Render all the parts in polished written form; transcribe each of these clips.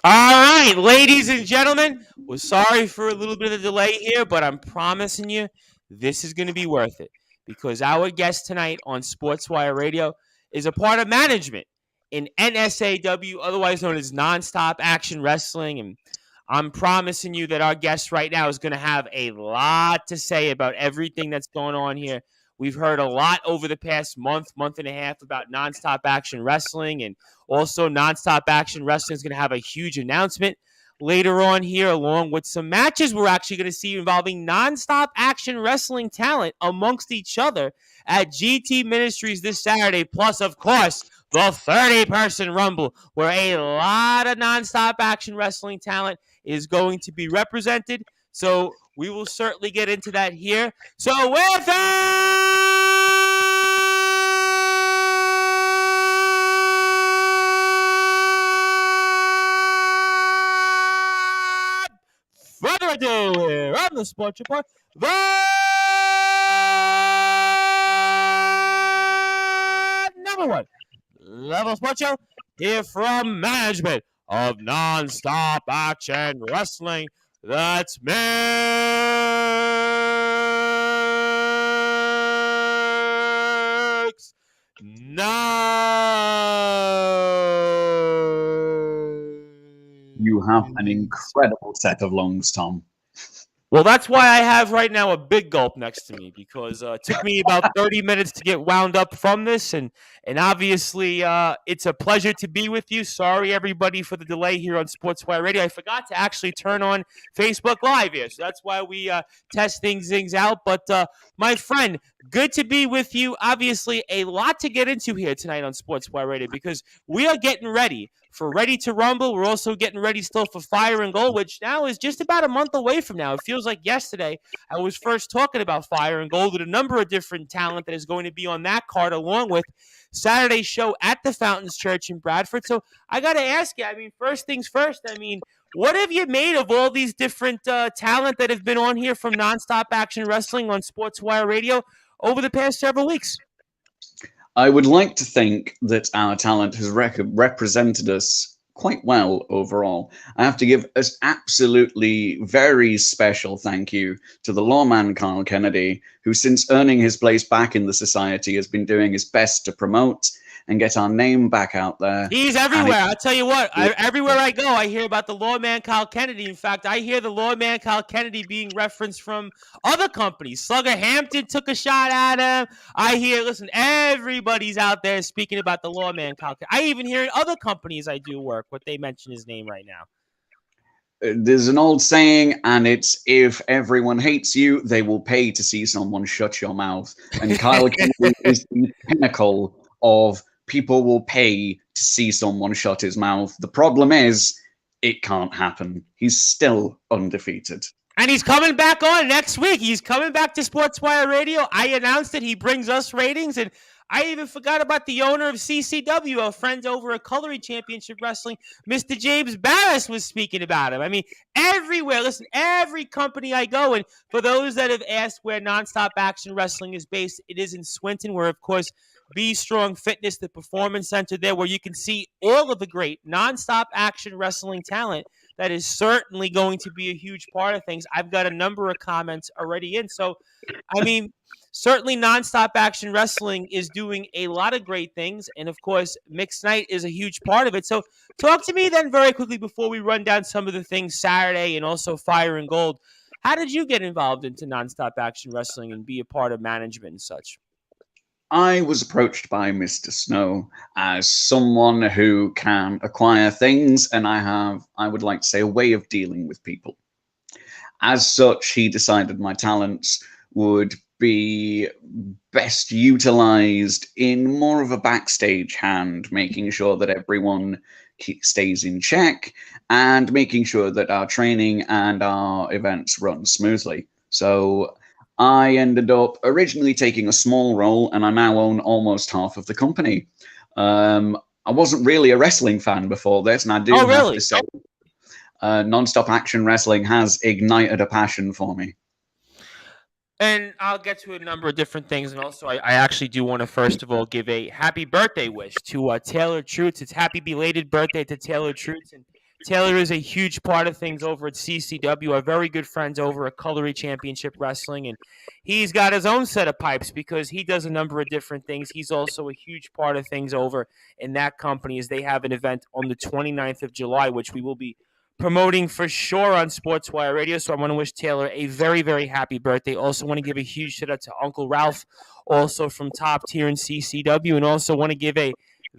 All right, ladies and gentlemen, we're sorry for a little bit of a delay here, but I'm promising you this is going to be worth it because our guest tonight on Sportswire Radio is a part of management in NSAW, otherwise known as Nonstop Action Wrestling. And I'm promising you that our guest right now is going to have a lot to say about everything that's going on here. We've heard a lot over the past month and a half about Nonstop Action Wrestling, and also, Nonstop Action Wrestling is going to have a huge announcement later on here, along with some matches we're actually going to see involving Nonstop Action Wrestling talent amongst each other at GT Ministries this Saturday. Plus, of course, the 30-person Rumble, where a lot of Nonstop Action Wrestling talent is going to be represented. So we will certainly get into that here. So with further ado, here on the Sports Report, the number one level sports show here from management of Nonstop Action Wrestling. That's Mix You have an incredible set of lungs, Tom. Well, that's why I have right now a big gulp next to me because it took me about 30 minutes to get wound up from this, and obviously it's a pleasure to be with you. Sorry, everybody, for the delay here on Sportswire Radio. I forgot to actually turn on Facebook Live here, so that's why we test things out. But my friend, good to be with you. Obviously, a lot to get into here tonight on Sportswire Radio because we are getting ready for Ready to Rumble. We're also getting ready still for Fire and Gold, which now is just about a month away from now. It feels like yesterday I was first talking about Fire and Gold with a number of different talent that is going to be on that card, along with Saturday's show at the Fountains Church in Bradford. So I got to ask you, first things first, what have you made of all these different talent that have been on here from Nonstop Action Wrestling on Sportswire Radio over the past several weeks? I would like to think that our talent has represented us quite well overall. I have to give an absolutely very special thank you to the lawman Carl Kennedy, who since earning his place back in the society has been doing his best to promote and get our name back out there. He's everywhere. I'll tell you what, everywhere I go, I hear about the lawman Kyle Kennedy. In fact, I hear the lawman Kyle Kennedy being referenced from other companies. Slugger Hampton took a shot at him. I hear, listen, everybody's out there speaking about the lawman Kyle Kennedy. I even hear in other companies I do work what they mention his name right now. There's an old saying, and it's, if everyone hates you, they will pay to see someone shut your mouth. And Kyle Kennedy is the pinnacle of people will pay to see someone shut his mouth. The problem is, it can't happen. He's still undefeated. And he's coming back on next week. He's coming back to Sportswire Radio. I announced it. He brings us ratings. And I even forgot about the owner of CCW, our friend over at Coloring Championship Wrestling, Mr. James Barris, was speaking about him. Everywhere. Listen, every company I go in, for those that have asked where Nonstop Action Wrestling is based, it is in Swinton, where, of course, Be Strong Fitness, the performance center there, where you can see all of the great Nonstop Action Wrestling talent. That is certainly going to be a huge part of things. I've got a number of comments already in. So, certainly Nonstop Action Wrestling is doing a lot of great things. And, of course, Mixed Night is a huge part of it. So talk to me then very quickly before we run down some of the things Saturday and also Fire and Gold. How did you get involved into Nonstop Action Wrestling and be a part of management and such? I was approached by Mr. Snow as someone who can acquire things, and I would like to say, a way of dealing with people. As such, he decided my talents would be best utilized in more of a backstage hand, making sure that everyone stays in check and making sure that our training and our events run smoothly. So I ended up originally taking a small role, and I now own almost half of the company. I wasn't really a wrestling fan before this, and I do have to say, Nonstop Action Wrestling has ignited a passion for me. And I'll get to a number of different things. And also, I actually do want to, first of all, give a happy birthday wish to Taylor Troots. It's happy belated birthday to Taylor Troots. And Taylor is a huge part of things over at CCW. Our very good friends over at Cutlery Championship Wrestling, and he's got his own set of pipes because he does a number of different things. He's also a huge part of things over in that company as they have an event on the 29th of July, which we will be promoting for sure on Sportswire Radio. So I want to wish Taylor a very, very happy birthday. Also want to give a huge shout out to Uncle Ralph, also from Top Tier in CCW, and also want to give a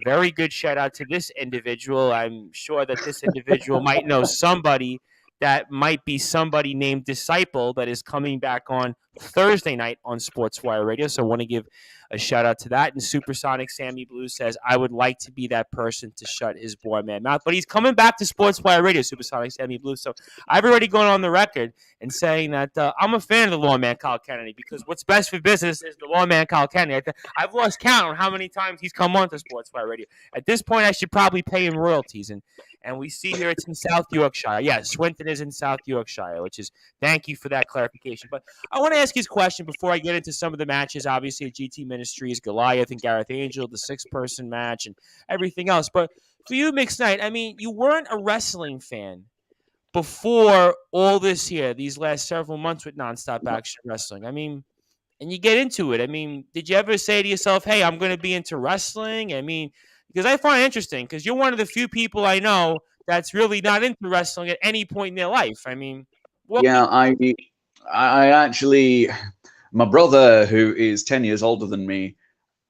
very good shout out to this individual. I'm sure that this individual might know somebody that might be somebody named Disciple that is coming back on Thursday night on Sportswire Radio. So I want to give a shout out to that. And Supersonic Sammy Blue says, I would like to be that person to shut his boy man mouth. But he's coming back to Sportswire Radio, Supersonic Sammy Blue. So I've already gone on the record and saying that I'm a fan of the lawman Kyle Kennedy because what's best for business is the lawman Kyle Kennedy. I've lost count on how many times he's come on to Sportswire Radio. At this point, I should probably pay him royalties. And we see here it's in South Yorkshire. Yes, Swinton is in South Yorkshire, which is thank you for that clarification. But I want to ask you this question before I get into some of the matches, obviously at GT Ministries, Goliath and Gareth Angel, the 6-person match and everything else. But for you, Mixed Knight, I mean, you weren't a wrestling fan before all this here, these last several months with Nonstop Action Wrestling. I mean, and you get into it. I mean, did you ever say to yourself, hey, I'm going to be into wrestling? I mean, because I find it interesting because you're one of the few people I know that's really not into wrestling at any point in their life. I mean, yeah, I actually, my brother, who is 10 years older than me,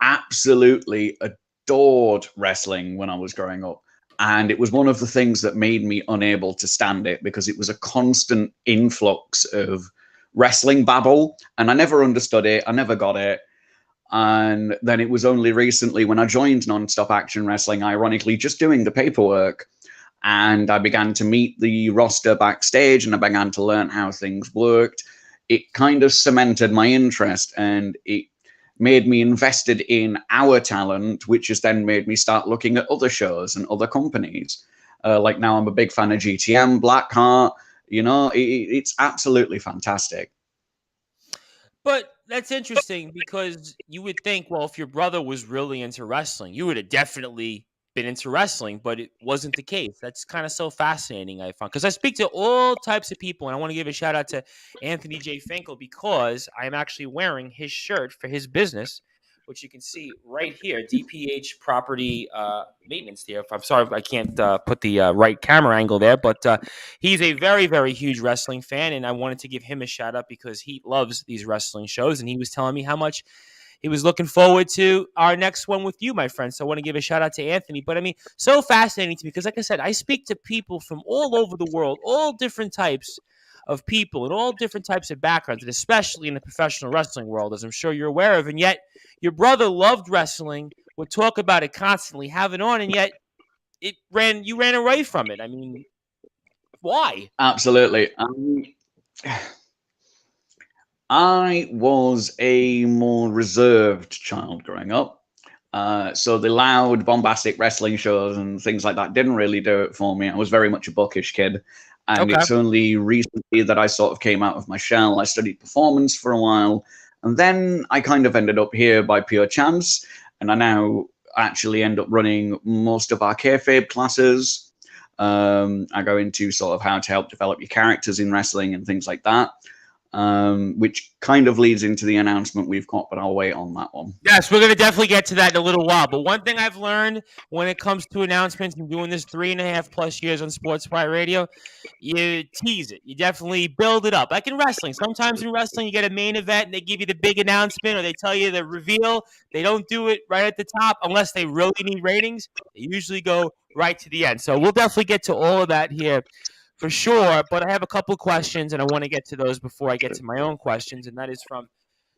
absolutely adored wrestling when I was growing up. And it was one of the things that made me unable to stand it because it was a constant influx of wrestling babble. And I never understood it. I never got it. And then it was only recently when I joined Nonstop Action Wrestling, ironically, just doing the paperwork. And I began to meet the roster backstage and I began to learn how things worked. It kind of cemented my interest and it made me invested in our talent, which has then made me start looking at other shows and other companies. Like now I'm a big fan of GTM, Blackheart. You know, it's absolutely fantastic. But that's interesting because you would think, well, if your brother was really into wrestling, you would have definitely been into wrestling, but it wasn't the case. That's kind of so fascinating, I found. Because I speak to all types of people, and I want to give a shout out to Anthony J. Finkel because I am actually wearing his shirt for his business, which you can see right here, DPH Property Maintenance there. I'm sorry if I can't put the right camera angle there, but he's a very, very huge wrestling fan, and I wanted to give him a shout out because he loves these wrestling shows, and he was telling me how much he was looking forward to our next one with you, my friend. So I want to give a shout out to Anthony. But I mean, so fascinating to me because, like I said, I speak to people from all over the world, all different types of people and all different types of backgrounds, and especially in the professional wrestling world, as I'm sure you're aware of. And yet your brother loved wrestling, would talk about it constantly, have it on, and yet you ran away from it. I mean, why? Absolutely. I was a more reserved child growing up. So the loud, bombastic wrestling shows and things like that didn't really do it for me. I was very much a bookish kid. And It's only recently that I sort of came out of my shell. I studied performance for a while. And then I kind of ended up here by pure chance. And I now actually end up running most of our kayfabe classes. I go into sort of how to help develop your characters in wrestling and things like that. Which kind of leads into the announcement we've got, but I'll wait on that one. Yes, we're going to definitely get to that in a little while. But one thing I've learned when it comes to announcements and doing this 3.5+ years on Sportswire Radio, you tease it. You definitely build it up. Like in wrestling. Sometimes in wrestling, you get a main event and they give you the big announcement or they tell you the reveal. They don't do it right at the top unless they really need ratings. They usually go right to the end. So we'll definitely get to all of that here for sure, but I have a couple questions, and I want to get to those before I get to my own questions, and that is from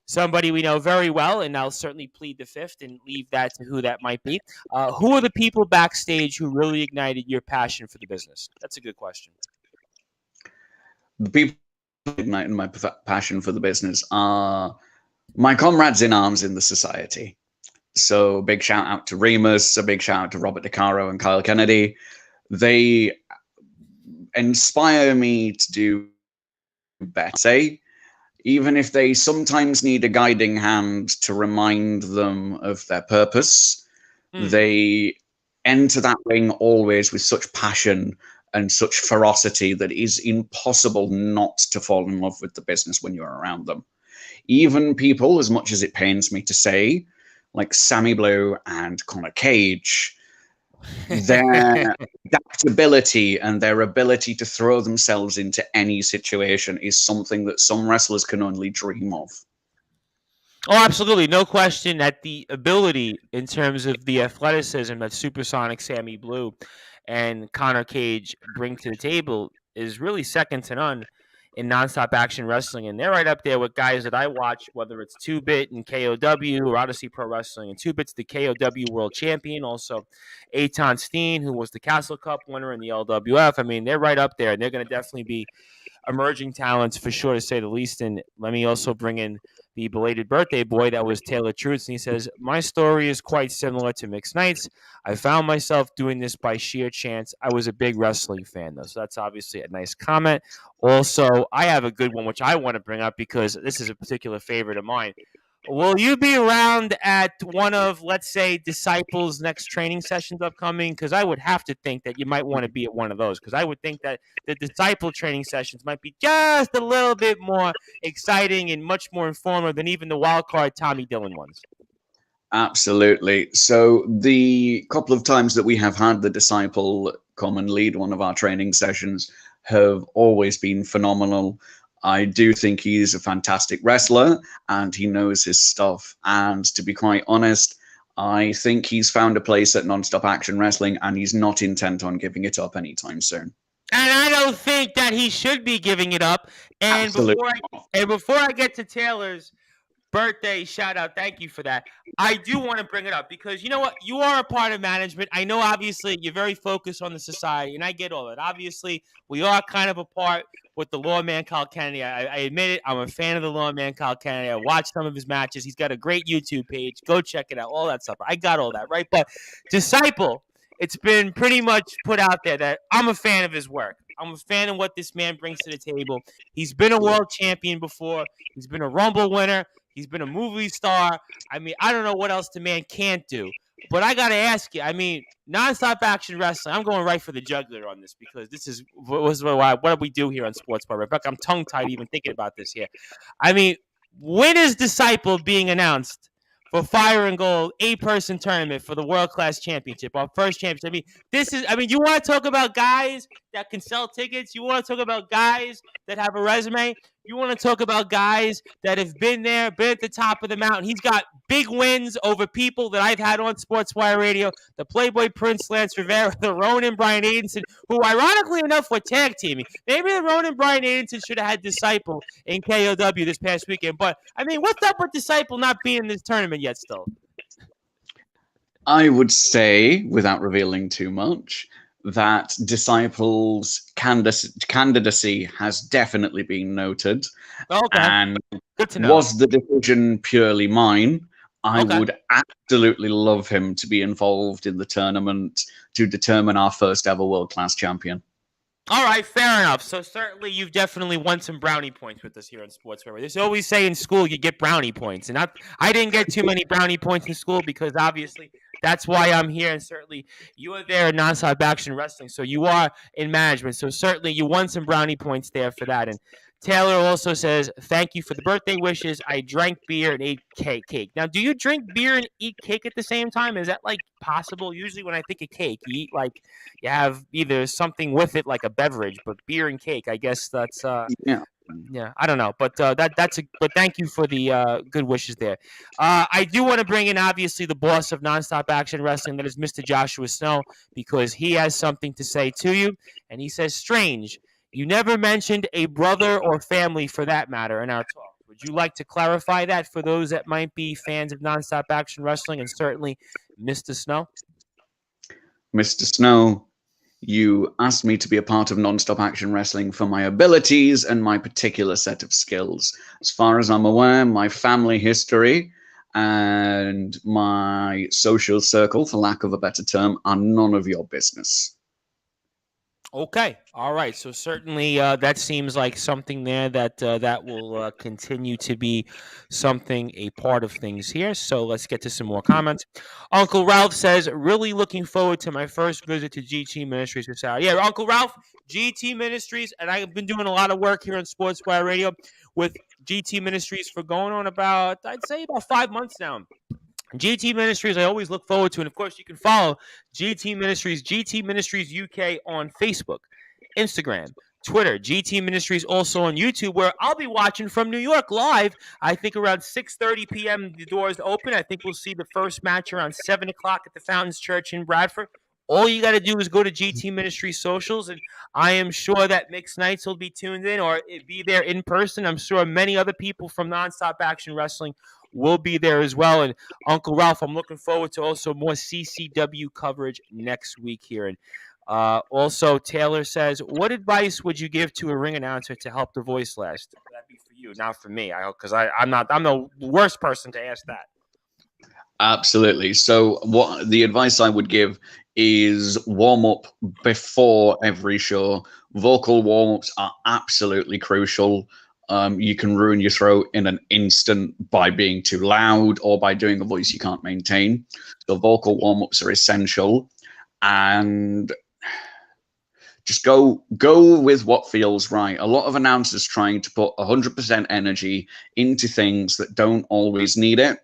somebody we know very well, and I'll certainly plead the fifth and leave that to who that might be. Who are the people backstage who really ignited your passion for the business? That's a good question. The people igniting my passion for the business are my comrades in arms in the society. So big shout out to Remus, a big shout out to Robert DeCaro and Kyle Kennedy. They inspire me to do better, even if they sometimes need a guiding hand to remind them of their purpose. They enter that ring always with such passion and such ferocity that it is impossible not to fall in love with the business when you're around them. Even people, as much as it pains me to say, like Sammy Blue and Connor Cage, their adaptability and their ability to throw themselves into any situation is something that some wrestlers can only dream of. Oh, absolutely. No question that the ability in terms of the athleticism that Supersonic Sammy Blue and Connor Cage bring to the table is really second to none in nonstop action wrestling. And they're right up there with guys that I watch, whether it's 2-Bit and KOW or Odyssey Pro Wrestling. And 2-Bit's the KOW World Champion. Also, Aton Steen, who was the Castle Cup winner in the LWF. I mean, they're right up there, and they're going to definitely be emerging talents for sure, to say the least. And let me also bring in the belated birthday boy, that was Taylor Truths. And he says, my story is quite similar to Mixed Knights. I found myself doing this by sheer chance. I was a big wrestling fan, though. So that's obviously a nice comment. Also, I have a good one, which I want to bring up because this is a particular favorite of mine. Will you be around at one of, let's say, Disciples' next training sessions upcoming? Because I would have to think that you might want to be at one of those. Because I would think that the Disciple training sessions might be just a little bit more exciting and much more informative than even the wild card Tommy Dillon ones. Absolutely. So the couple of times that we have had the Disciple come and lead one of our training sessions have always been phenomenal. I do think he's a fantastic wrestler and he knows his stuff. And to be quite honest, I think he's found a place at Nonstop Action Wrestling and he's not intent on giving it up anytime soon. And I don't think that he should be giving it up. And before I get to Taylor's birthday shout out, thank you for that. I do want to bring it up because you know what? You are a part of management. I know obviously you're very focused on the society, and I get all that. Obviously, we are kind of a part with the Lawman Kyle Kennedy. I admit it. I'm a fan of the Lawman Kyle Kennedy. I watched some of his matches. He's got a great YouTube page. Go check it out. All that stuff. I got all that, right? But Disciple, it's been pretty much put out there that I'm a fan of his work. I'm a fan of what this man brings to the table. He's been a world champion before. He's been a Rumble winner. He's been a movie star. I mean, I don't know what else the man can't do. But I got to ask you, I mean, nonstop action wrestling, I'm going right for the jugular on this because this is what we do here on Sportswire. Rebecca, I'm tongue-tied even thinking about this here. I mean, when is Disciple being announced for Fire and Gold 8-person tournament for the World Class Championship, our first championship? I mean, you want to talk about guys that can sell tickets? You want to talk about guys that have a resume? You want to talk about guys that have been there, been at the top of the mountain? He's got big wins over people that I've had on Sportswire Radio, the Playboy Prince Lance Rivera, the Ronin Brian Adenson, who ironically enough were tag teaming. Maybe the Ronin Brian Adenson should have had Disciple in KOW this past weekend. But, I mean, what's up with Disciple not being in this tournament yet still? I would say, without revealing too much, that Disciple's candidacy has definitely been noted. Okay. And good to know. Was the decision purely mine, I would absolutely love him to be involved in the tournament to determine our first ever world-class champion. All right, fair enough. So certainly you've definitely won some brownie points with us here on Sportswire. They always say in school you get brownie points. And I didn't get too many brownie points in school because obviously that's why I'm here. And certainly you are there at Nonstop Action Wrestling. So you are in management. So certainly you won some brownie points there for that. And Taylor also says, thank you for the birthday wishes. I drank beer and ate cake. Now, do you drink beer and eat cake at the same time? Is that like possible? Usually when I think of cake, you eat like you have either something with it like a beverage, but beer and cake, I guess that's yeah, I don't know, but but thank you for the good wishes there. I do want to bring in obviously the boss of Nonstop Action Wrestling, that is Mr. Joshua Snow, because he has something to say to you, and he says, strange, you never mentioned a brother or family for that matter in our talk. Would you like to clarify that for those that might be fans of Nonstop Action Wrestling, and certainly Mr. Snow? Mr. Snow, you asked me to be a part of Nonstop Action Wrestling for my abilities and my particular set of skills. As far as I'm aware, my family history and my social circle, for lack of a better term, are none of your business. Okay. All right. So certainly that seems like something there that will continue to be something, a part of things here. So let's get to some more comments. Uncle Ralph says, really looking forward to my first visit to GT Ministries this hour. Yeah, Uncle Ralph, GT Ministries, and I've been doing a lot of work here on Sportswire Radio with GT Ministries for going on about, I'd say about 5 months now. GT Ministries, I always look forward to. And of course, you can follow GT Ministries UK on Facebook, Instagram, Twitter, GT Ministries also on YouTube, where I'll be watching from New York live. I think around 6:30 p.m. the doors open. I think we'll see the first match around 7 o'clock at the Fountains Church in Bradford. All you got to do is go to GT Ministries socials, and I am sure that Mixed Knights will be tuned in or be there in person. I'm sure many other people from Nonstop Action Wrestling will be there as well. And Uncle Ralph, I'm looking forward to also more CCW coverage next week here. And also, Taylor says, what advice would you give to a ring announcer to help the voice last? That'd be for you, not for me. I hope, because I'm the worst person to ask that. Absolutely. So what the advice I would give is warm up before every show. Vocal warm-ups are absolutely crucial. You can ruin your throat in an instant by being too loud or by doing a voice you can't maintain. So vocal warm-ups are essential, and just go with what feels right. A lot of announcers trying to put 100% energy into things that don't always need it.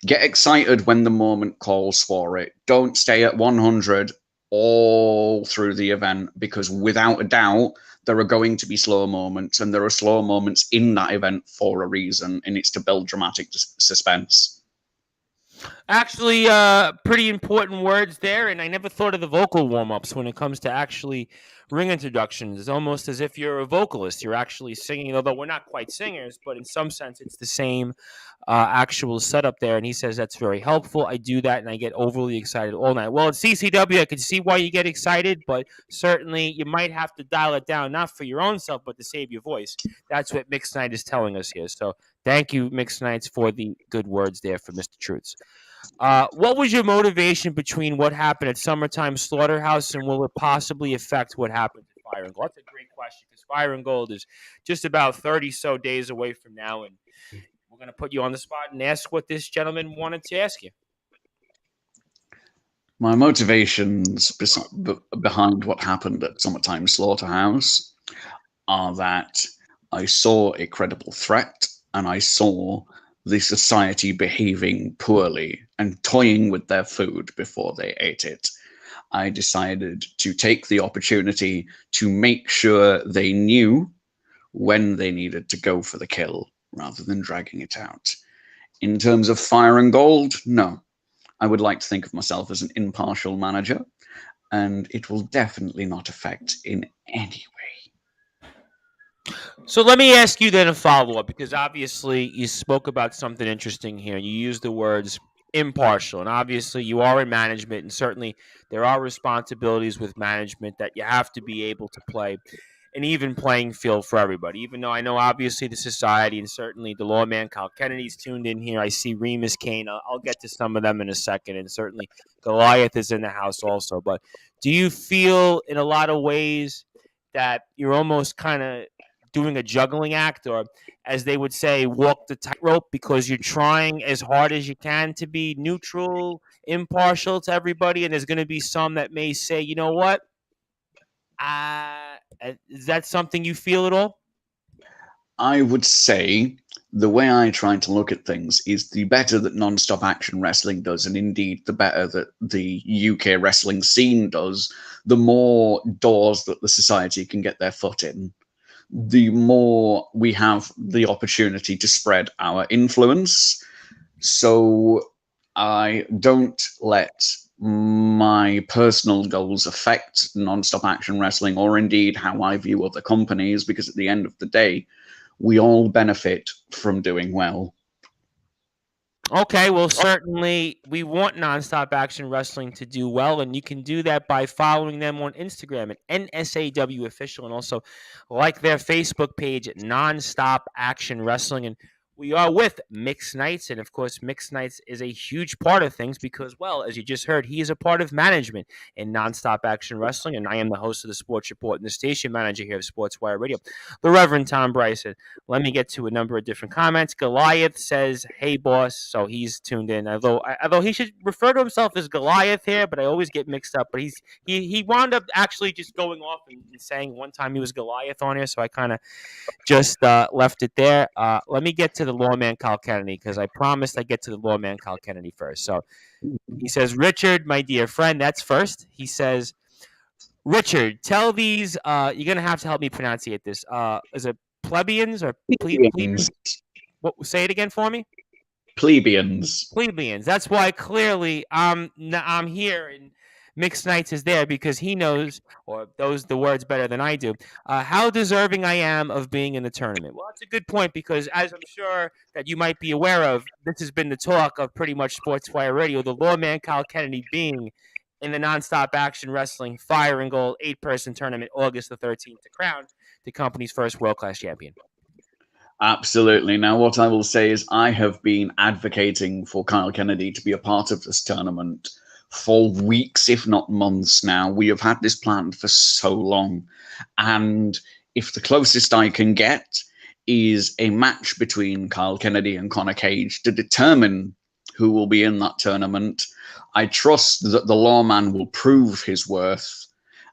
Get excited when the moment calls for it. Don't stay at 100 all through the event, because without a doubt, there are going to be slow moments, and there are slow moments in that event for a reason, and it's to build dramatic suspense. Actually, pretty important words there, and I never thought of the vocal warm-ups when it comes to actually ring introductions. It's almost as if you're a vocalist. You're actually singing, although we're not quite singers, but in some sense it's the same actual setup there. And he says that's very helpful. I do that, and I get overly excited all night. Well, at CCW, I can see why you get excited, but certainly you might have to dial it down, not for your own self, but to save your voice. That's what Mixed Knight is telling us here. So thank you, Mixed Knights, for the good words there for Mr. Truths. What was your motivation between what happened at Summertime Slaughterhouse, and will it possibly affect what happened at Fire and Gold? That's a great question, because Fire and Gold is just about 30 so days away from now, and we're going to put you on the spot and ask what this gentleman wanted to ask you. My motivations behind what happened at Summertime Slaughterhouse are that I saw a credible threat, and I saw the society behaving poorly and toying with their food before they ate it. I decided to take the opportunity to make sure they knew when they needed to go for the kill, rather than dragging it out. In terms of Fire and Gold, no. I would like to think of myself as an impartial manager, and it will definitely not affect in any way. So let me ask you then a follow-up, because obviously you spoke about something interesting here. You used the words impartial, and obviously you are in management, and certainly there are responsibilities with management that you have to be able to play an even playing field for everybody. Even though I know obviously the society and certainly the lawman Kyle Kennedy's tuned in here. I see Remus Kane. I'll get to some of them in a second, and certainly Goliath is in the house also. But do you feel in a lot of ways that you're almost kind of doing a juggling act, or as they would say, walk the tightrope, because you're trying as hard as you can to be neutral, impartial to everybody, and there's going to be some that may say, you know what, is that something you feel at all? I would say the way I try to look at things is the better that non-stop action wrestling does, and indeed the better that the UK wrestling scene does, the more doors that the society can get their foot in, the more we have the opportunity to spread our influence. So I don't let my personal goals affect non-stop action wrestling, or indeed how I view other companies, because at the end of the day, we all benefit from doing well. Okay, well, certainly we want Nonstop Action Wrestling to do well, and you can do that by following them on Instagram at NSAW Official, and also like their Facebook page at Nonstop Action Wrestling. And we are with Mixed Nights. And of course, Mixed Nights is a huge part of things because, well, as you just heard, he is a part of management in Nonstop Action Wrestling. And I am the host of the Sports Report and the station manager here of Sportswire Radio, the Reverend Tom Bryson. Let me get to a number of different comments. Goliath says, "Hey, boss." So he's tuned in. Although he should refer to himself as Goliath here, but I always get mixed up. But he wound up actually just going off and saying one time he was Goliath on here. So I kind of just left it there. Let me get to the lawman Kyle Kennedy because I promised I'd get to the lawman Kyle Kennedy first. So he says, "Richard, my dear friend," that's first. He says, "Richard, tell these, you're going to have to help me pronunciate this. Is it plebeians or Plebeians. What, say it again for me? Plebeians. Plebeians. That's why clearly I'm here and Mixed Nights is there because he knows, or those the words better than I do, how deserving I am of being in the tournament." Well, that's a good point because, as I'm sure that you might be aware of, this has been the talk of pretty much Sportswire Radio, the lawman Kyle Kennedy being in the Nonstop Action Wrestling Fire and Gold 8-person tournament August the 13th to crown the company's first world-class champion. Absolutely. Now, what I will say is I have been advocating for Kyle Kennedy to be a part of this tournament for weeks, if not months now. We have had this planned for so long. And if the closest I can get is a match between Kyle Kennedy and Conor Cage to determine who will be in that tournament, I trust that the lawman will prove his worth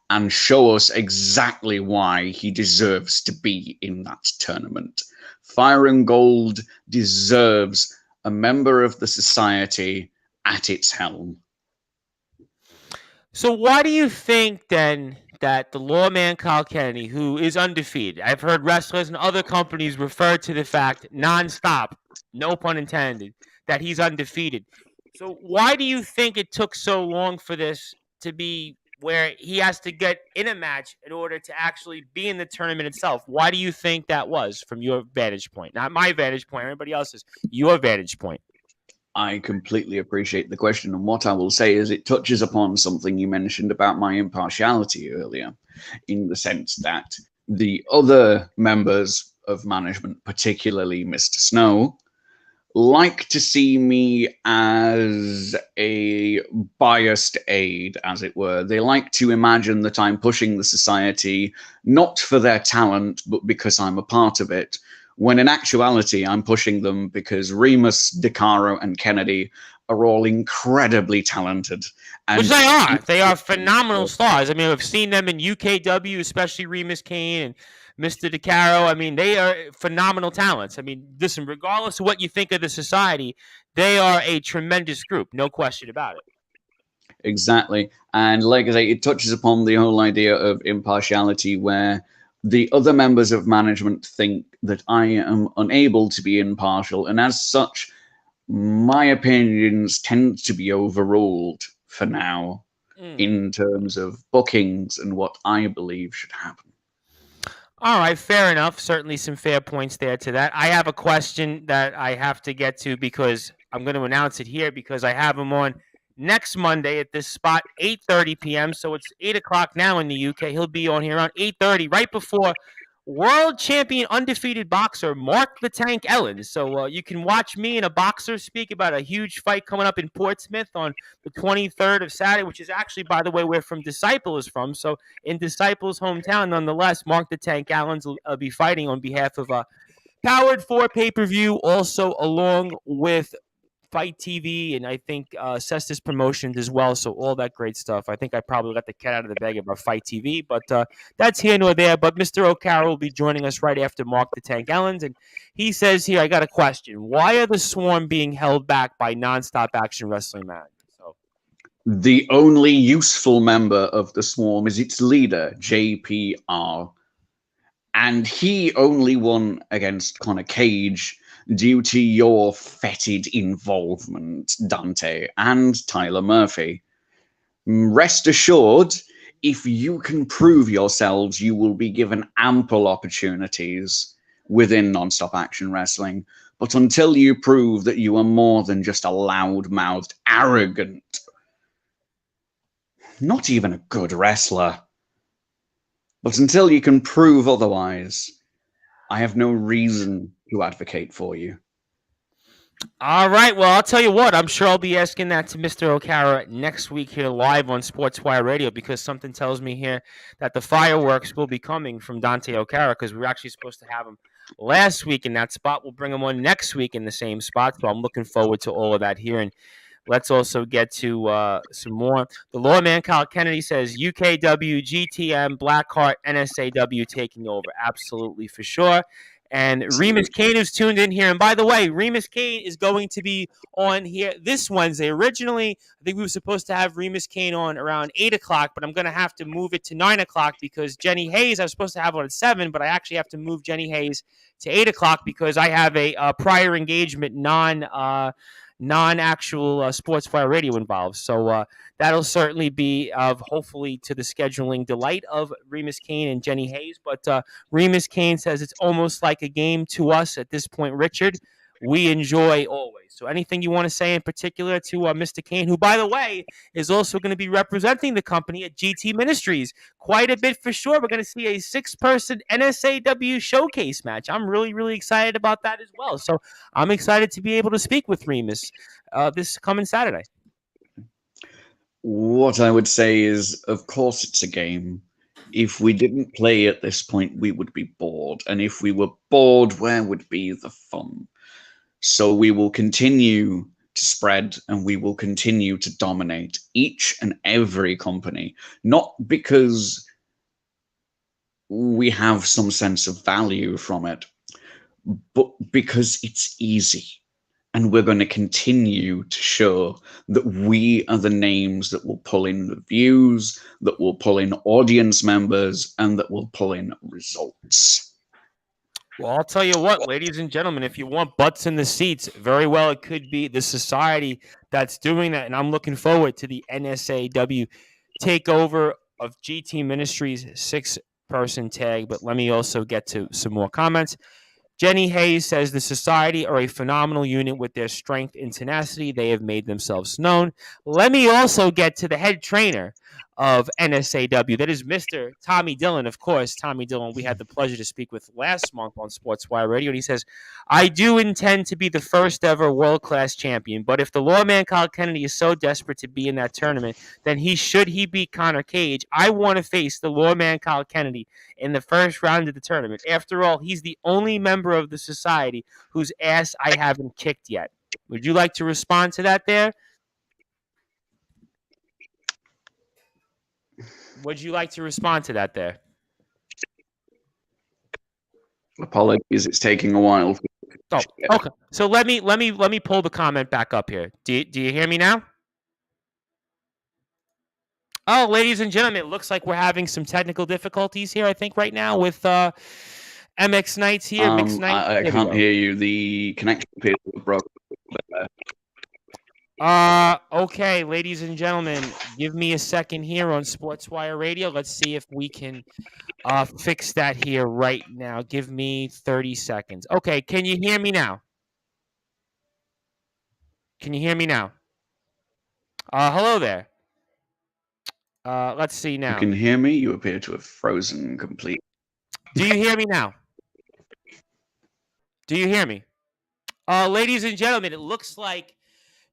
and show us exactly why he deserves to be in that tournament. Fire and Gold deserves a member of the society at its helm. So why do you think then that the lawman Kyle Kennedy, who is undefeated, I've heard wrestlers and other companies refer to the fact nonstop, no pun intended, that he's undefeated. So why do you think it took so long for this to be where he has to get in a match in order to actually be in the tournament itself? Why do you think that was from your vantage point? Not my vantage point, everybody else's, your vantage point. I completely appreciate the question. And what I will say is it touches upon something you mentioned about my impartiality earlier, in the sense that the other members of management, particularly Mr. Snow, like to see me as a biased aide, as it were. They like to imagine that I'm pushing the society not for their talent, but because I'm a part of it, when in actuality, I'm pushing them because Remus, DeCaro, and Kennedy are all incredibly talented. And which they are. They are phenomenal stars. I mean, I've seen them in UKW, especially Remus Kane and Mr. DeCaro. I mean, they are phenomenal talents. I mean, listen, regardless of what you think of the society, they are a tremendous group. No question about it. Exactly. And like I say, it touches upon the whole idea of impartiality where the other members of management think that I am unable to be impartial. And as such, my opinions tend to be overruled for now in terms of bookings and what I believe should happen. All right, fair enough. Certainly some fair points there to that. I have a question that I have to get to because I'm going to announce it here because I have him on next Monday at this spot, 8:30 p.m. So it's 8 o'clock now in the UK. He'll be on here around 8:30, right before world champion undefeated boxer Mark the Tank Ellen. So you can watch me and a boxer speak about a huge fight coming up in Portsmouth on the 23rd of Saturday, which is actually, by the way, where From Disciple is from. So in Disciple's hometown, nonetheless, Mark the Tank Allen will be fighting on behalf of Powered 4 pay-per-view, also along with Fight TV, and I think Cestus Promotions as well. So all that great stuff. I think I probably got the cat out of the bag about Fight TV, but that's here nor there. But Mr. O'Carroll will be joining us right after Mark the Tank Ellens, and he says here, I got a question. Why are the Swarm being held back by Nonstop Action Wrestling Management? So the only useful member of the Swarm is its leader, JPR. And he only won against Conor Cage due to your fetid involvement, Dante and Tyler Murphy. Rest assured, if you can prove yourselves, you will be given ample opportunities within Nonstop Action Wrestling. But until you prove that you are more than just a loud-mouthed, arrogant, not even a good wrestler, but until you can prove otherwise, I have no reason to advocate for you. All right. Well, I'll tell you what. I'm sure I'll be asking that to Mr. O'Cara next week here live on Sportswire Radio because something tells me here that the fireworks will be coming from Dante O'Cara because we were actually supposed to have him last week in that spot. We'll bring him on next week in the same spot. So I'm looking forward to all of that here. And let's also get to some more. The lawman Kyle Kennedy says UKW, GTM, Blackheart, NSAW taking over. Absolutely for sure. And Remus Kane who's tuned in here. And by the way, Remus Kane is going to be on here this Wednesday. Originally, I think we were supposed to have Remus Kane on around 8 o'clock, but I'm going to have to move it to 9 o'clock because Jenny Hayes, I was supposed to have on at 7, but I actually have to move Jenny Hayes to 8 o'clock because I have a prior engagement non-actual Sportswire Radio involved. So that'll certainly be of hopefully to the scheduling delight of Remus Kane and Jenny Hayes. But Remus Kane says it's almost like a game to us at this point, Richard. We enjoy always. So anything you want to say in particular to Mr. Kane, who, by the way, is also going to be representing the company at GT Ministries quite a bit for sure. We're going to see a 6-person NSAW showcase match. I'm really, really excited about that as well. So I'm excited to be able to speak with Remus this coming Saturday. What I would say is, of course, it's a game. If we didn't play at this point, we would be bored. And if we were bored, where would be the fun? So we will continue to spread and we will continue to dominate each and every company, not because we have some sense of value from it, but because it's easy. And we're going to continue to show that we are the names that will pull in the views, that will pull in audience members, and that will pull in results. Well, I'll tell you what, ladies and gentlemen, if you want butts in the seats, very well it could be the society that's doing that. And I'm looking forward to the NSAW takeover of GT Ministries 6-person tag. But let me also get to some more comments. Jenny Hayes says the society are a phenomenal unit with their strength and tenacity. They have made themselves known. Let me also get to the head trainer of NSAW. That is Mr. Tommy Dillon, of course. Tommy Dillon, we had the pleasure to speak with last month on Sportswire Radio. And he says, I do intend to be the first ever world-class champion, but if the lawman Kyle Kennedy is so desperate to be in that tournament, then should he beat Connor Cage, I want to face the lawman Kyle Kennedy in the first round of the tournament. After all, he's the only member of the society whose ass I haven't kicked yet. Would you like to respond to that there? Would you like to respond to that there? Apologies, it's taking a while. Oh, okay. So let me pull the comment back up here. Do you hear me now? Oh, ladies and gentlemen, it looks like we're having some technical difficulties here, I think, right now with MX Knights here. I can't hear you. The connection appears to have broken. Okay, ladies and gentlemen, give me a second here on Sportswire Radio. Let's see if we can fix that here right now. Give me 30 seconds. Okay, can you hear me now? Can you hear me now? Hello there. Let's see now. You can hear me? You appear to have frozen completely. Do you hear me now? Do you hear me? Ladies and gentlemen, it looks like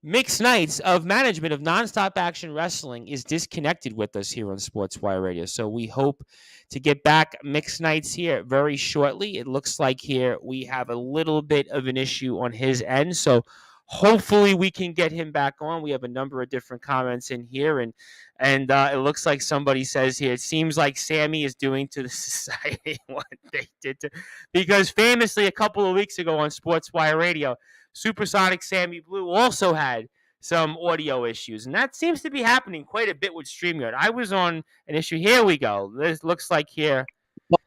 Mixed Knights of management of Nonstop Action Wrestling is disconnected with us here on Sportswire Radio. So we hope to get back Mixed Knights here very shortly. It looks like here we have a little bit of an issue on his end. So hopefully we can get him back on. We have a number of different comments in here. And it looks like somebody says here, it seems like Sammy is doing to the society what they did to. Because famously a couple of weeks ago on Sportswire Radio, Supersonic Sammy Blue also had some audio issues, and that seems to be happening quite a bit with StreamYard. I was on an issue. Here we go. This looks like here.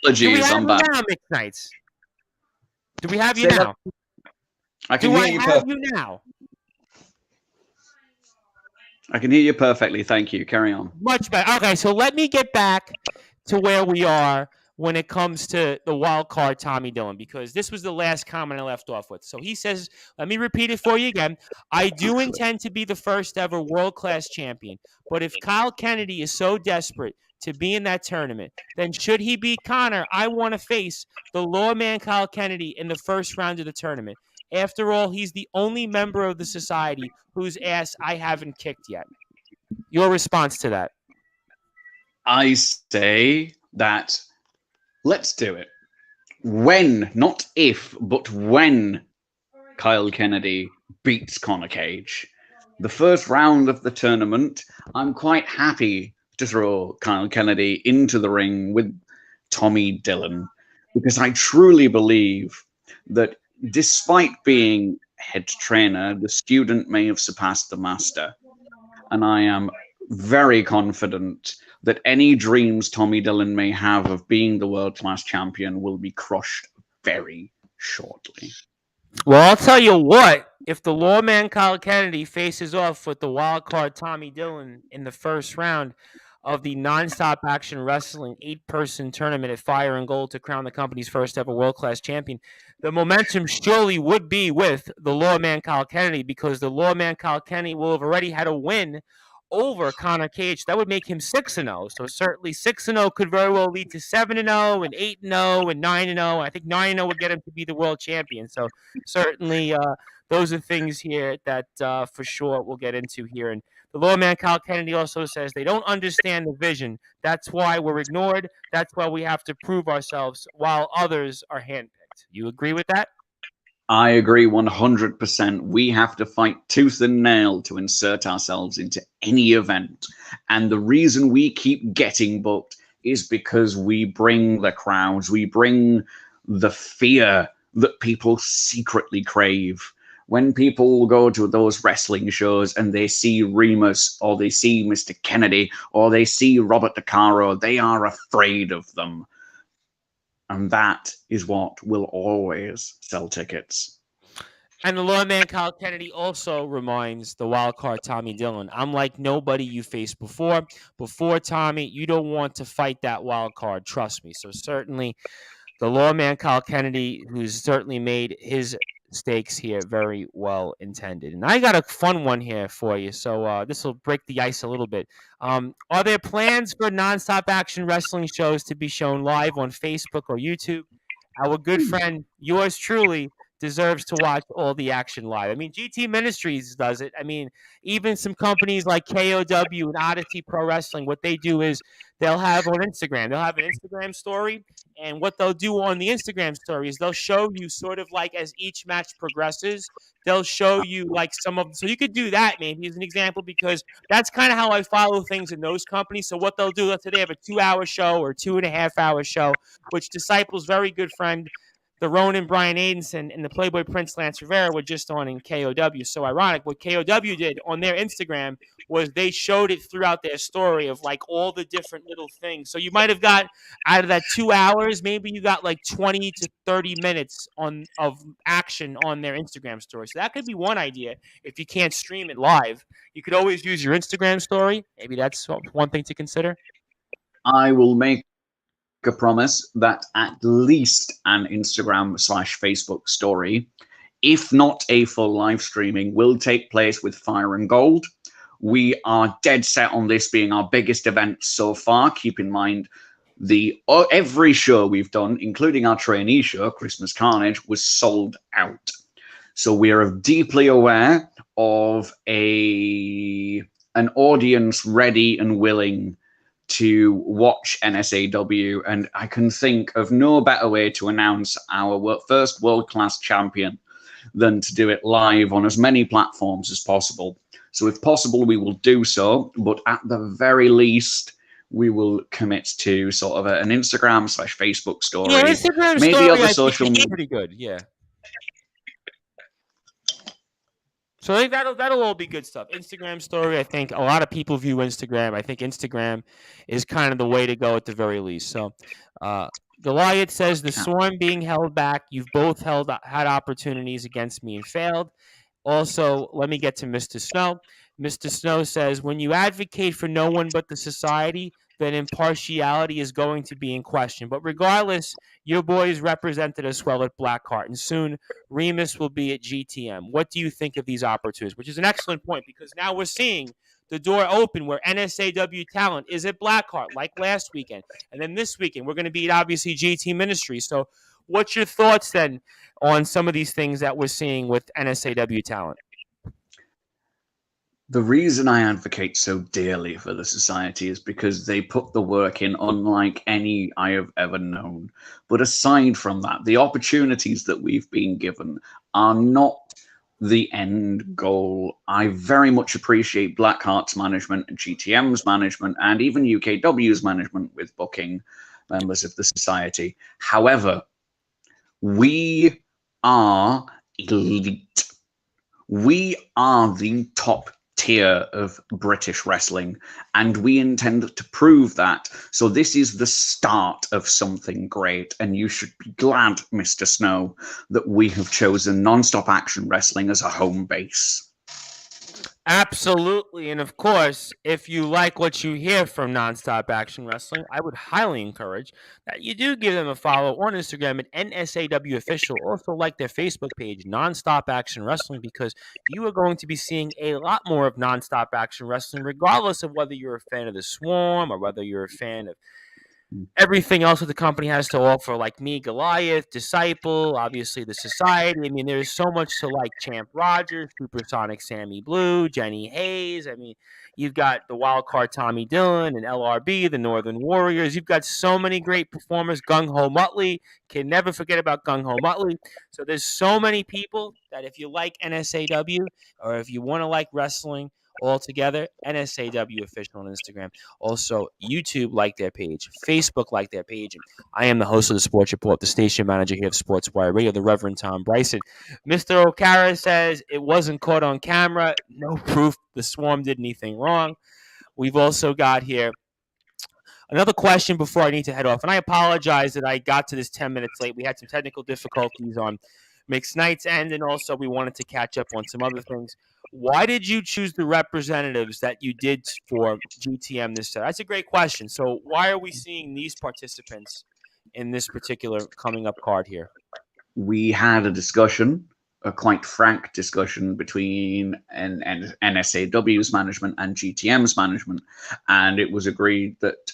Apologies, I'm back. Now, Mixed Knights? Do we have you now? I can hear you. Have you now? I can hear you perfectly. Thank you. Carry on. Much better. Okay, so let me get back to where we are when it comes to the wild card Tommy Dillon, because this was the last comment I left off with. So he says, let me repeat it for you again. I do intend to be the first ever world-class champion, but if Kyle Kennedy is so desperate to be in that tournament, then should he beat Connor, I want to face the lawman Kyle Kennedy in the first round of the tournament. After all, he's the only member of the society whose ass I haven't kicked yet. Your response to that? I say that let's do it. When, not if, but when Kyle Kennedy beats Conor Cage, the first round of the tournament, I'm quite happy to throw Kyle Kennedy into the ring with Tommy Dillon, because I truly believe that despite being head trainer, the student may have surpassed the master. And I am very confident that any dreams Tommy Dillon may have of being the world-class champion will be crushed very shortly. Well, I'll tell you what. If the lawman Kyle Kennedy faces off with the wild card Tommy Dillon in the first round of the nonstop action wrestling 8-person tournament at Fire and Gold to crown the company's first ever world-class champion, the momentum surely would be with the lawman Kyle Kennedy, because the lawman Kyle Kennedy will have already had a win over Conor Cage. That would make him 6-0. So certainly 6-0 could very well lead to 7-0 and 8-0 and 9-0. I think 9-0 would get him to be the world champion. So certainly those are things here that for sure we'll get into here. And the lawman Kyle Kennedy also says they don't understand the vision. That's why we're ignored. That's why we have to prove ourselves while others are handpicked. You agree with that? I agree 100%. We have to fight tooth and nail to insert ourselves into any event. And the reason we keep getting booked is because we bring the crowds, we bring the fear that people secretly crave. When people go to those wrestling shows and they see Remus or they see Mr. Kennedy or they see Robert DeCaro, they are afraid of them. And that is what will always sell tickets. And the lawman Kyle Kennedy also reminds the wild card Tommy Dillon, I'm like nobody you faced before. Before, Tommy, you don't want to fight that wild card. Trust me. So certainly the lawman Kyle Kennedy, who's certainly made his stakes here very well intended. And I got a fun one here for you. So this will break the ice a little bit. Are there plans for nonstop action wrestling shows to be shown live on Facebook or YouTube? Our good friend, yours truly, deserves to watch all the action live. I mean, GT Ministries does it. I mean, even some companies like KOW and Odyssey Pro Wrestling, what they do is they'll have on Instagram, they'll have an Instagram story. And what they'll do on the Instagram story is they'll show you sort of like as each match progresses, they'll show you like some of, so you could do that maybe as an example, because that's kind of how I follow things in those companies. So what they'll do, let's say they have a 2-hour show or 2.5-hour show, which Disciple's very good friend, the Ronin Brian Adenson and the Playboy Prince Lance Rivera were just on in KOW. So ironic. What KOW did on their Instagram was they showed it throughout their story of like all the different little things. So you might have got out of that 2 hours, maybe you got like 20 to 30 minutes of action on their Instagram story. So that could be one idea. If you can't stream it live, you could always use your Instagram story. Maybe that's one thing to consider. I will make a promise that at least an Instagram/Facebook story, if not a full live streaming, will take place with Fire and Gold. We are dead set on this being our biggest event so far. Keep in mind, every show we've done, including our trainee show, Christmas Carnage, was sold out. So we are deeply aware of an audience ready and willing to watch NSAW, and I can think of no better way to announce our first world-class champion than to do it live on as many platforms as possible. So if possible, we will do so, but at the very least, we will commit to sort of an Instagram/Facebook story. Yeah, Instagram maybe story, other I social think is media. pretty good, yeah. So I think that'll all be good stuff. Instagram story, I think a lot of people view Instagram. I think Instagram is kind of the way to go at the very least. So Goliath says the Swarm being held back. You've both had opportunities against me and failed. Also, let me get to Mr. Snow. Mr. Snow says, when you advocate for no one but the society, then impartiality is going to be in question. But regardless, your boys represented us well at Blackheart, and soon Remus will be at GTM. What do you think of these opportunities? Which is an excellent point, because now we're seeing the door open where NSAW talent is at Blackheart, like last weekend. And then this weekend, we're going to be at, obviously, GT Ministries. So what's your thoughts then on some of these things that we're seeing with NSAW talent? The reason I advocate so dearly for the society is because they put the work in unlike any I have ever known. But aside from that, the opportunities that we've been given are not the end goal. I very much appreciate Blackheart's management and GTM's management and even UKW's management with booking members of the society. However, we are elite. We are the top tier of British wrestling, and we intend to prove that. So this is the start of something great, and you should be glad, Mr. Snow, that we have chosen Non-Stop Action Wrestling as a home base. Absolutely. And of course, if you like what you hear from Nonstop Action Wrestling, I would highly encourage that you do give them a follow on Instagram at NSAW Official. Also, like their Facebook page, Nonstop Action Wrestling, because you are going to be seeing a lot more of Nonstop Action Wrestling, regardless of whether you're a fan of the Swarm or whether you're a fan of everything else that the company has to offer, like me, Goliath, Disciple, obviously the Society. I mean, there's so much to like. Champ Rogers, Supersonic Sammy Blue, Jenny Hayes. I mean, you've got the wild card Tommy Dillon and LRB, the Northern Warriors. You've got so many great performers. Gung Ho Muttley. Can never forget about Gung Ho Muttley. So there's so many people that if you like NSAW or if you want to like wrestling all together, NSAW Official on Instagram. Also, YouTube, like their page. Facebook, like their page. And I am the host of the Sports Report, the station manager here of Sportswire Radio, the Reverend Tom Bryson. Mr. O'Cara says it wasn't caught on camera. No proof the Swarm did anything wrong. We've also got here another question before I need to head off. And I apologize that I got to this 10 minutes late. We had some technical difficulties on Mixed Night's end, and also we wanted to catch up on some other things. Why did you choose the representatives that you did for GTM this time? That's a great question. So why are we seeing these participants in this particular coming up card here? We had a discussion, a quite frank discussion between NSAW's management and GTM's management, and it was agreed that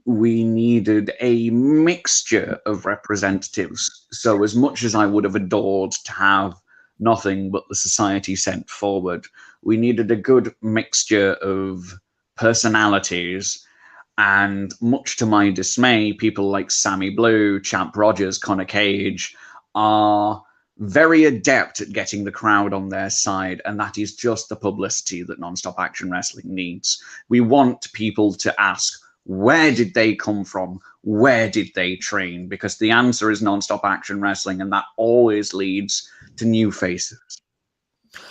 we needed a mixture of representatives. So as much as I would have adored to have nothing but the society sent forward, we needed a good mixture of personalities. And much to my dismay, people like Sammy Blue, Champ Rogers, Connor Cage are very adept at getting the crowd on their side, and that is just the publicity that Non-Stop Action Wrestling needs. We want people to ask, where did they come from? Where did they train? Because the answer is Non-Stop Action Wrestling, and that always leads to new faces.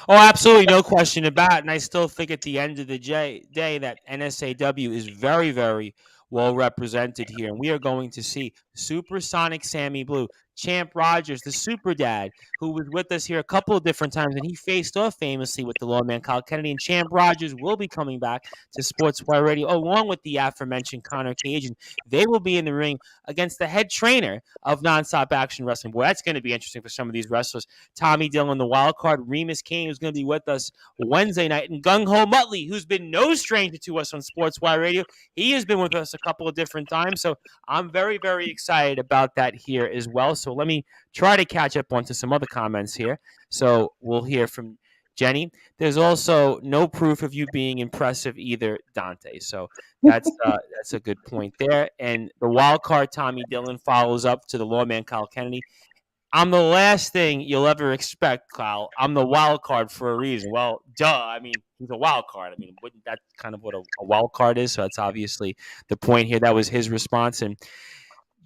Oh, absolutely. No question about it. And I still think at the end of the day that NSAW is very, very well represented here. And we are going to see Supersonic Sammy Blue, Champ Rogers, the Super Dad, who was with us here a couple of different times, and he faced off famously with the Lawman Kyle Kennedy. And Champ Rogers will be coming back to Sportswire Radio along with the aforementioned Connor Cage, and they will be in the ring against the head trainer of Nonstop Action Wrestling. Boy, that's going to be interesting for some of these wrestlers. Tommy Dillon, the wild card, Remus Kane, who's going to be with us Wednesday night, and Gung Ho Muttley, who's been no stranger to us on Sportswire Radio. He has been with us a couple of different times, so I'm very, very excited about that here as well. So let me try to catch up onto some other comments here. So we'll hear from Jenny. There's also no proof of you being impressive either, Dante. So that's a good point there. And the wild card Tommy Dillon follows up to the Lawman Kyle Kennedy. I'm the last thing you'll ever expect, Kyle. I'm the wild card for a reason. Well, duh. I mean, he's a wild card. I mean, wouldn't that kind of what a wild card is? So that's obviously the point here. That was his response. And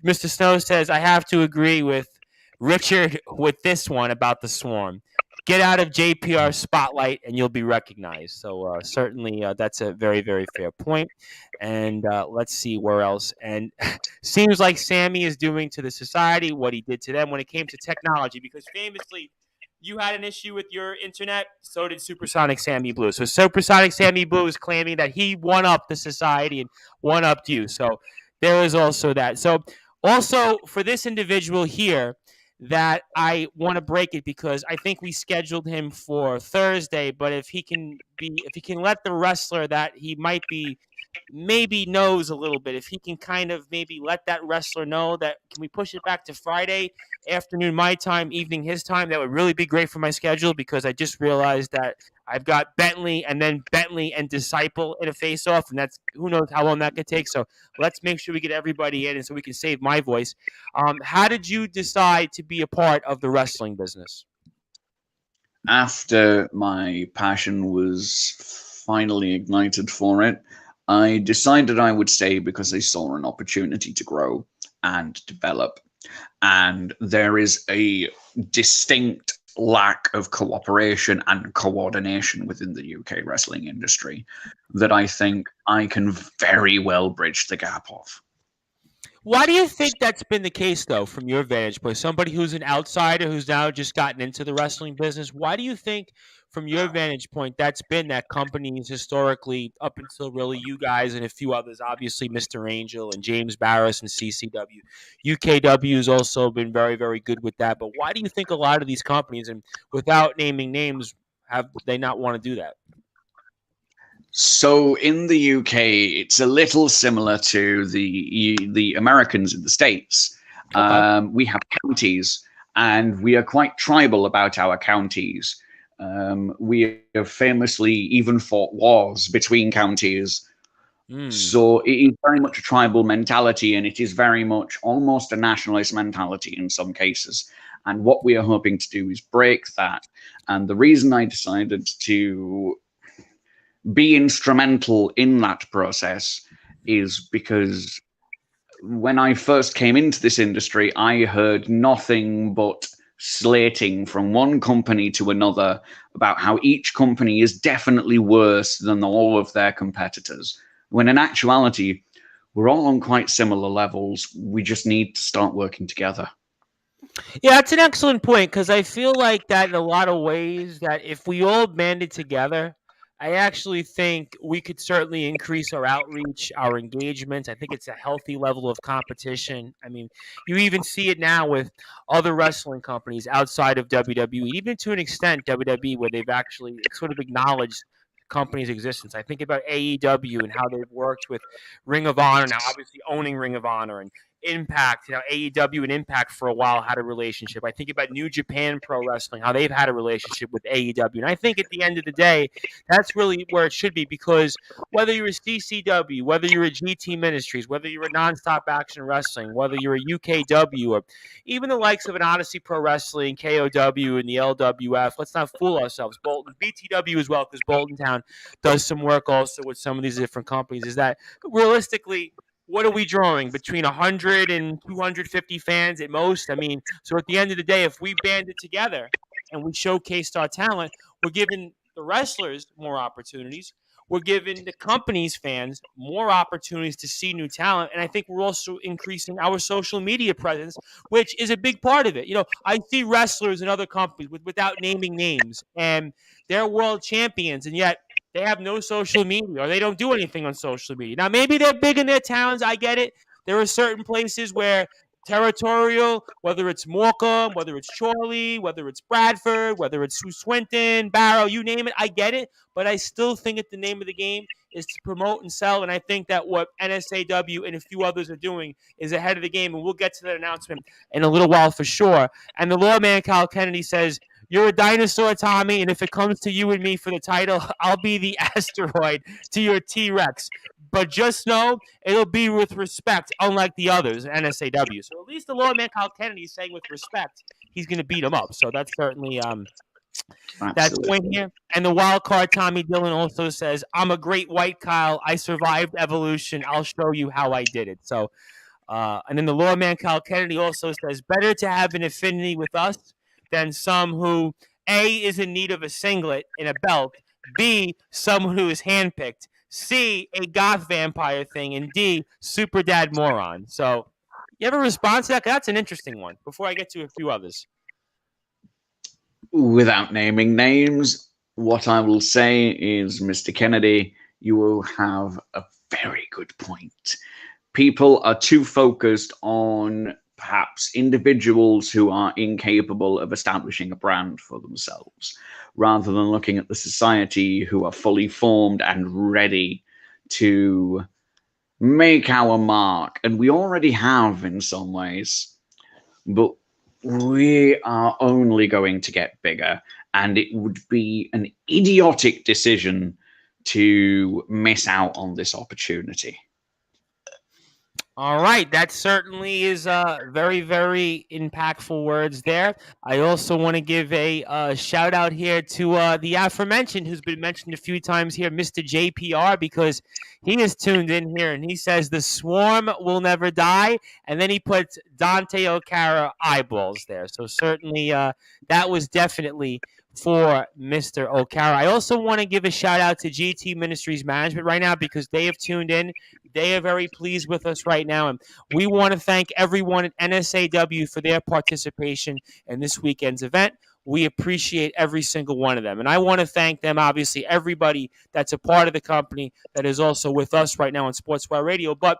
Mr. Snow says, I have to agree with Richard with this one about the Swarm. Get out of JPR spotlight and you'll be recognized. So certainly that's a very, very fair point. And let's see where else. And seems like Sammy is doing to the society what he did to them when it came to technology, because famously you had an issue with your internet, so did Supersonic Sammy Blue. So Supersonic Sammy Blue is claiming that he one-upped the society and one-upped you. So there is also that. So also for this individual here, that I want to break it because I think we scheduled him for Thursday, but if he can let the wrestler that he might be maybe knows a little bit, if he can kind of maybe let that wrestler know that, can we push it back to Friday afternoon my time, evening his time, that would really be great for my schedule, because I just realized that I've got Bentley and Disciple in a face-off, and that's, who knows how long that could take. So let's make sure we get everybody in, and so we can save my voice. How did you decide to be a part of the wrestling business? After my passion was finally ignited for it, I decided I would stay because I saw an opportunity to grow and develop. And there is a distinct lack of cooperation and coordination within the UK wrestling industry that I think I can very well bridge the gap of. Why do you think that's been the case, though, from your vantage point? Somebody who's an outsider who's now just gotten into the wrestling business, why do you think, from your vantage point, that's been that companies historically, up until really you guys and a few others, obviously Mr. Angel and James Barris and CCW. UKW has also been very, very good with that. But why do you think a lot of these companies, and without naming names, have they not want to do that? So in the UK, it's a little similar to the Americans in the States. Okay. We have counties, and we are quite tribal about our counties. We have famously even fought wars between counties. So it is very much a tribal mentality, and it is very much almost a nationalist mentality in some cases. And what we are hoping to do is break that. And the reason I decided to be instrumental in that process is because when I first came into this industry, I heard nothing but slating from one company to another about how each company is definitely worse than all of their competitors, when in actuality, we're all on quite similar levels. We just need to start working together. Yeah, that's an excellent point, because I feel like that in a lot of ways, that if we all banded together, I actually think we could certainly increase our outreach, our engagement. I think it's a healthy level of competition. I mean, you even see it now with other wrestling companies outside of WWE, even to an extent WWE, where they've actually sort of acknowledged company's existence. I think about AEW and how they've worked with Ring of Honor, now obviously owning Ring of Honor, and Impact. AEW and Impact for a while had a relationship. I think about New Japan Pro Wrestling, how they've had a relationship with AEW. And I think at the end of the day, that's really where it should be, because whether you're a CCW, whether you're a GT Ministries, whether you're a Nonstop Action Wrestling, whether you're a UKW, or even the likes of an Odyssey Pro Wrestling, KOW, and the LWF, let's not fool ourselves. Bolton, BTW as well, because Bolton Town does some work also with some of these different companies, is that realistically, what are we drawing? Between 100 and 250 fans at most? I mean, so at the end of the day, if we band it together and we showcased our talent, we're giving the wrestlers more opportunities. We're giving the company's fans more opportunities to see new talent. And I think we're also increasing our social media presence, which is a big part of it. I see wrestlers in other companies without naming names, and they're world champions, and yet they have no social media, or they don't do anything on social media. Now, maybe they're big in their towns. I get it. There are certain places where territorial, whether it's Morecambe, whether it's Chorley, whether it's Bradford, whether it's Swinton, Barrow, you name it, I get it. But I still think that the name of the game is to promote and sell. And I think that what NSAW and a few others are doing is ahead of the game. And we'll get to that announcement in a little while for sure. And the lawman, Kyle Kennedy, says, "You're a dinosaur, Tommy, and if it comes to you and me for the title, I'll be the asteroid to your T-Rex. But just know it'll be with respect, unlike the others, NSAW." So at least the lawman, Kyle Kennedy, is saying with respect, he's going to beat him up. So that's certainly that point here. And the wild card, Tommy Dillon, also says, "I'm a great white, Kyle. I survived evolution. I'll show you how I did it." So, and then the lawman, Kyle Kennedy, also says, "Better to have an affinity with us than some who, A, is in need of a singlet and a belt, B, someone who is handpicked, C, a goth vampire thing, and D, super dad moron." So, you have a response to that? That's an interesting one, before I get to a few others. Without naming names, what I will say is, Mr. Kennedy, you will have a very good point. People are too focused on perhaps individuals who are incapable of establishing a brand for themselves, rather than looking at the society who are fully formed and ready to make our mark, and we already have in some ways, but we are only going to get bigger, and it would be an idiotic decision to miss out on this opportunity. All right, that certainly is very, very impactful words there. I also want to give a shout out here to the aforementioned, who's been mentioned a few times here, Mr. JPR, because he is tuned in here and he says the swarm will never die, and then he puts Dante O'Cara eyeballs there. So certainly that was definitely for Mr. O'Cara. I also want to give a shout out to GT Ministries Management right now because they have tuned in. They are very pleased with us right now, and we want to thank everyone at NSAW for their participation in this weekend's event. We appreciate every single one of them, and I want to thank them, obviously, everybody that's a part of the company that is also with us right now on Sportswire Radio. But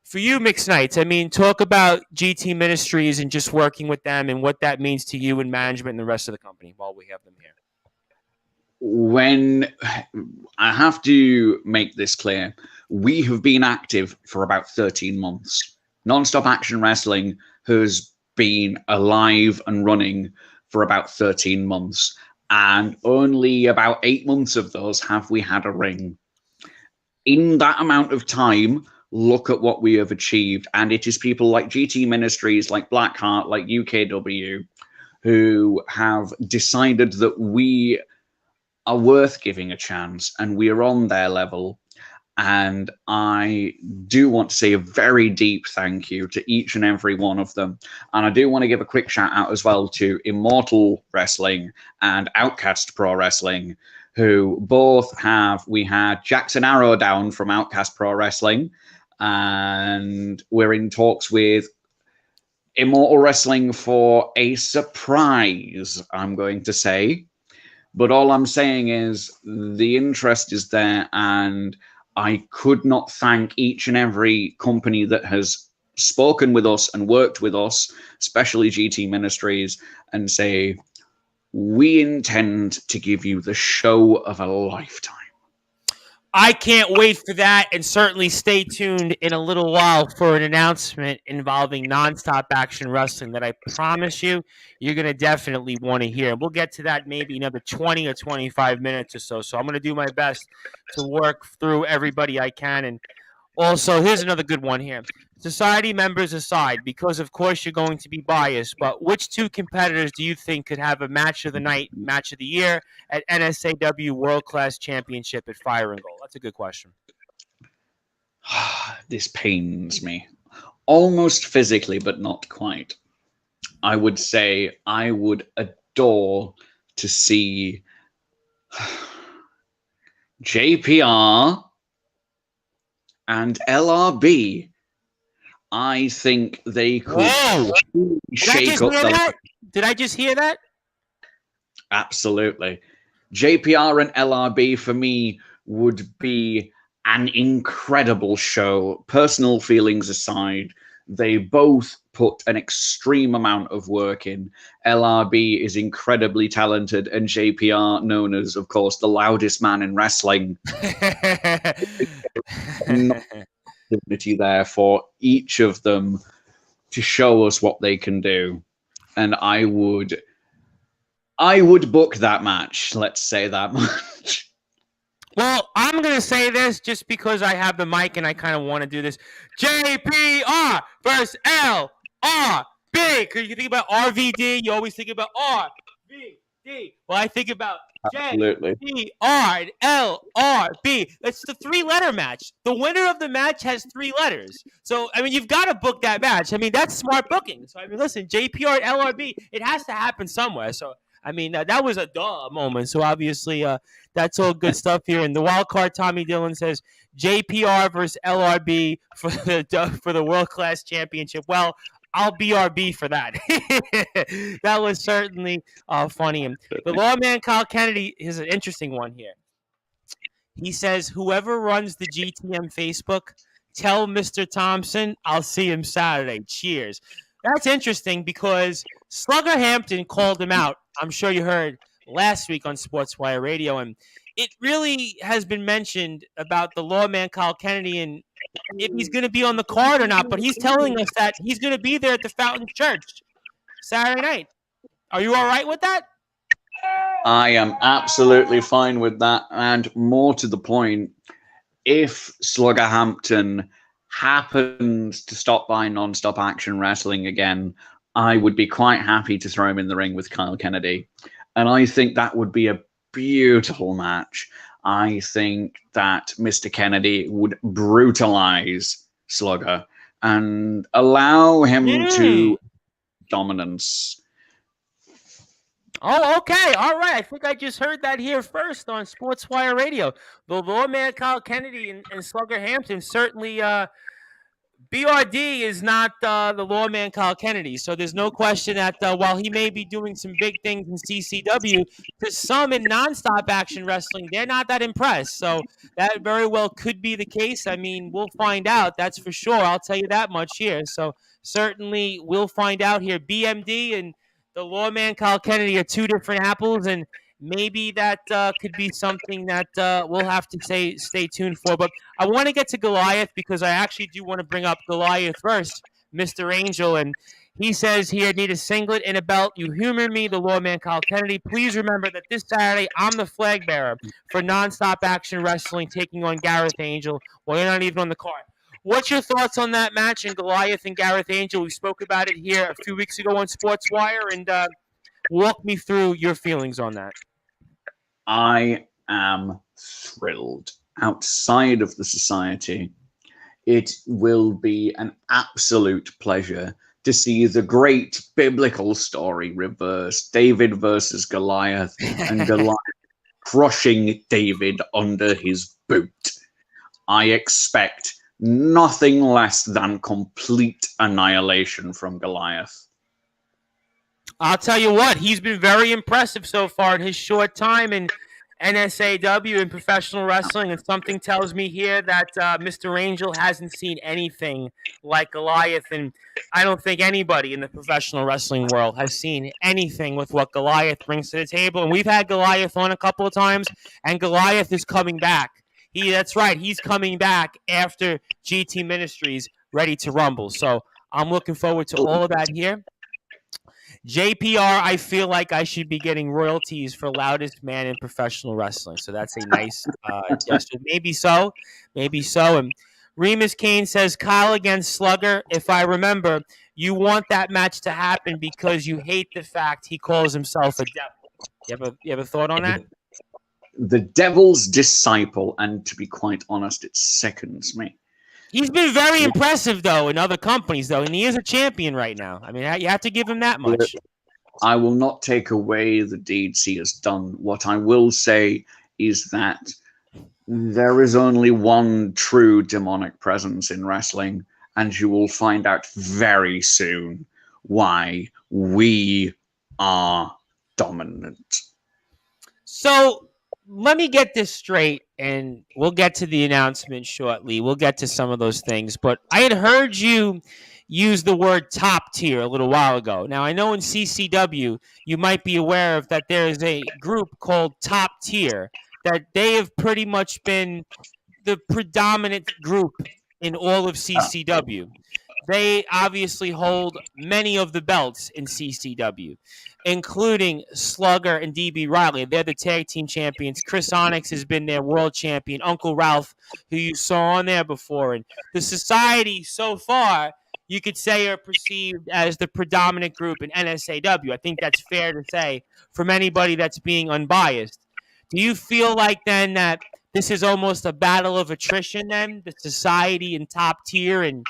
for you, Mixed Knights, I mean, talk about GT Ministries and just working with them and what that means to you and management and the rest of the company while we have them here. When I have to make this clear, we have been active for about 13 months. Non-Stop Action Wrestling has been alive and running for about 13 months, and only about 8 months of those have we had a ring. In that amount of time, look at what we have achieved, and it is people like GT Ministries, like Blackheart, like UKW, who have decided that we are worth giving a chance and we are on their level. And I do want to say a very deep thank you to each and every one of them. And I do want to give a quick shout out as well to Immortal Wrestling and Outcast Pro Wrestling, who both have, we had Jackson Arrow down from Outcast Pro Wrestling, and we're in talks with Immortal Wrestling for a surprise, I'm going to say. But all I'm saying is the interest is there, and I could not thank each and every company that has spoken with us and worked with us, especially GT Ministries, and say, we intend to give you the show of a lifetime. I can't wait for that, and certainly stay tuned in a little while for an announcement involving Nonstop Action Wrestling that I promise you, you're going to definitely want to hear. We'll get to that maybe another 20 or 25 minutes or so. So I'm going to do my best to work through everybody I can. And also, here's another good one here. Society members aside, because of course you're going to be biased, but which two competitors do you think could have a match of the night, match of the year at NSAW World Class Championship at Fire and Gold? That's a good question. This pains me. Almost physically, but not quite. I would say I would adore to see JPR and LRB. I think they could shake up the... Did I just hear that? Absolutely. JPR and LRB for me would be an incredible show. Personal feelings aside, they both put an extreme amount of work in. LRB is incredibly talented, and JPR, known as, of course, the loudest man in wrestling. Opportunity there for each of them to show us what they can do, and I would book that match. Let's say that much. Well, I'm gonna say this just because I have the mic and I kind of want to do this. JPR versus LRB. Because you think about RVD, you always think about RVD. Well, I think about JPR and LRB. It's the 3-letter match. The winner of the match has 3 letters. So, I mean, you've got to book that match. I mean, that's smart booking. So, I mean, listen, JPR and LRB, it has to happen somewhere. So, I mean, that was a duh moment. So, obviously, that's all good stuff here. And the wild card, Tommy Dillon says, JPR versus LRB for the World Class Championship. Well, I'll BRB for that. That was certainly funny. And the lawman Kyle Kennedy is an interesting one here. He says, whoever runs the GTM Facebook, tell Mr. Thompson I'll see him Saturday. Cheers. That's interesting because Slugger Hampton called him out. I'm sure you heard last week on Sportswire Radio, and it really has been mentioned about the lawman Kyle Kennedy and if he's going to be on the card or not. But he's telling us that he's going to be there at the Fountain Church Saturday night. Are you all right with that? I am absolutely fine with that. And more to the point, if Slugger Hampton happens to stop by Non-Stop Action Wrestling again, I would be quite happy to throw him in the ring with Kyle Kennedy. And I think that would be a beautiful match. I think that Mr. Kennedy would brutalize Slugger and allow him to dominance. Oh, okay. All right. I think I just heard that here first on Sportswire Radio. The lawman Kyle Kennedy and Slugger Hampton certainly BRD is not the lawman Kyle Kennedy, so there's no question that while he may be doing some big things in CCW, to some in nonstop action wrestling, they're not that impressed. So that very well could be the case. I mean, we'll find out. That's for sure. I'll tell you that much here. So certainly we'll find out here. BMD and the lawman Kyle Kennedy are two different apples, and maybe that could be something that we'll have to stay tuned for. But I want to get to Goliath because I actually do want to bring up Goliath first, Mr. Angel. And he says here, need a singlet and a belt. You humor me, the lawman Kyle Kennedy. Please remember that this Saturday, I'm the flag bearer for Nonstop Action Wrestling taking on Gareth Angel. Well, you're not even on the card. What's your thoughts on that match in Goliath and Gareth Angel? We spoke about it here a few weeks ago on Sportswire, and walk me through your feelings on that. I am thrilled. Outside of the society, it will be an absolute pleasure to see the great biblical story reversed. David versus Goliath, and Goliath crushing David under his boot. I expect nothing less than complete annihilation from Goliath. I'll tell you what, he's been very impressive so far in his short time in NSAW in professional wrestling, and something tells me here that Mr. Angel hasn't seen anything like Goliath, and I don't think anybody in the professional wrestling world has seen anything with what Goliath brings to the table. And we've had Goliath on a couple of times, and Goliath is coming back. That's right, he's coming back after GT Ministries Ready to Rumble. So I'm looking forward to all of that here. JPR, I feel like I should be getting royalties for loudest man in professional wrestling. So that's a nice gesture. Maybe so. And Remus Kane says, Kyle against Slugger. If I remember, you want that match to happen because you hate the fact he calls himself a devil. You have a thought on that? The devil's disciple, and to be quite honest, it sickens me. He's been very impressive, though, in other companies, though, and he is a champion right now. I mean, you have to give him that much. I will not take away the deeds he has done. What I will say is that there is only one true demonic presence in wrestling, and you will find out very soon why we are dominant. So let me get this straight, and we'll get to the announcement shortly. We'll get to some of those things. But I had heard you use the word top tier a little while ago. Now, I know in CCW, you might be aware of that there is a group called Top Tier, that they have pretty much been the predominant group in all of CCW. They obviously hold many of the belts in CCW, including Slugger and DB Riley. They're the tag team champions. Chris Onyx has been their world champion. Uncle Ralph, who you saw on there before. And the society so far, you could say, are perceived as the predominant group in NSAW. I think that's fair to say from anybody that's being unbiased. Do you feel like then that this is almost a battle of attrition then, the society and Top Tier, and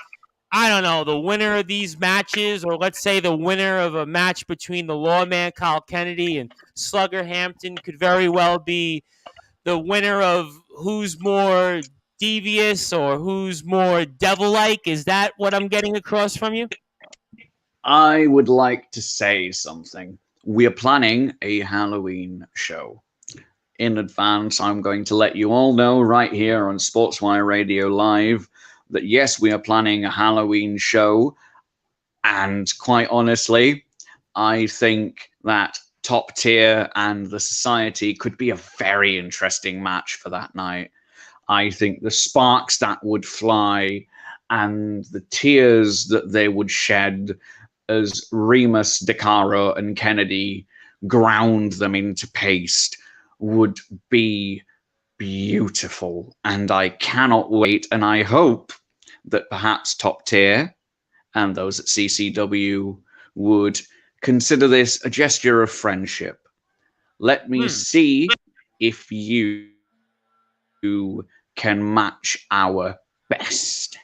I don't know, the winner of these matches, or let's say the winner of a match between the lawman Kyle Kennedy and Slugger Hampton could very well be the winner of who's more devious or who's more devil-like? Is that what I'm getting across from you? I would like to say something. We are planning a Halloween show. In advance, I'm going to let you all know right here on Sportswire Radio Live that yes, we are planning a Halloween show. And quite honestly, I think that Top Tier and the Society could be a very interesting match for that night. I think the sparks that would fly and the tears that they would shed as Remus, DeCaro, and Kennedy ground them into paste would be beautiful. And I cannot wait. And I hope that perhaps Top Tier and those at CCW would consider this a gesture of friendship. Let me see if you can match our best.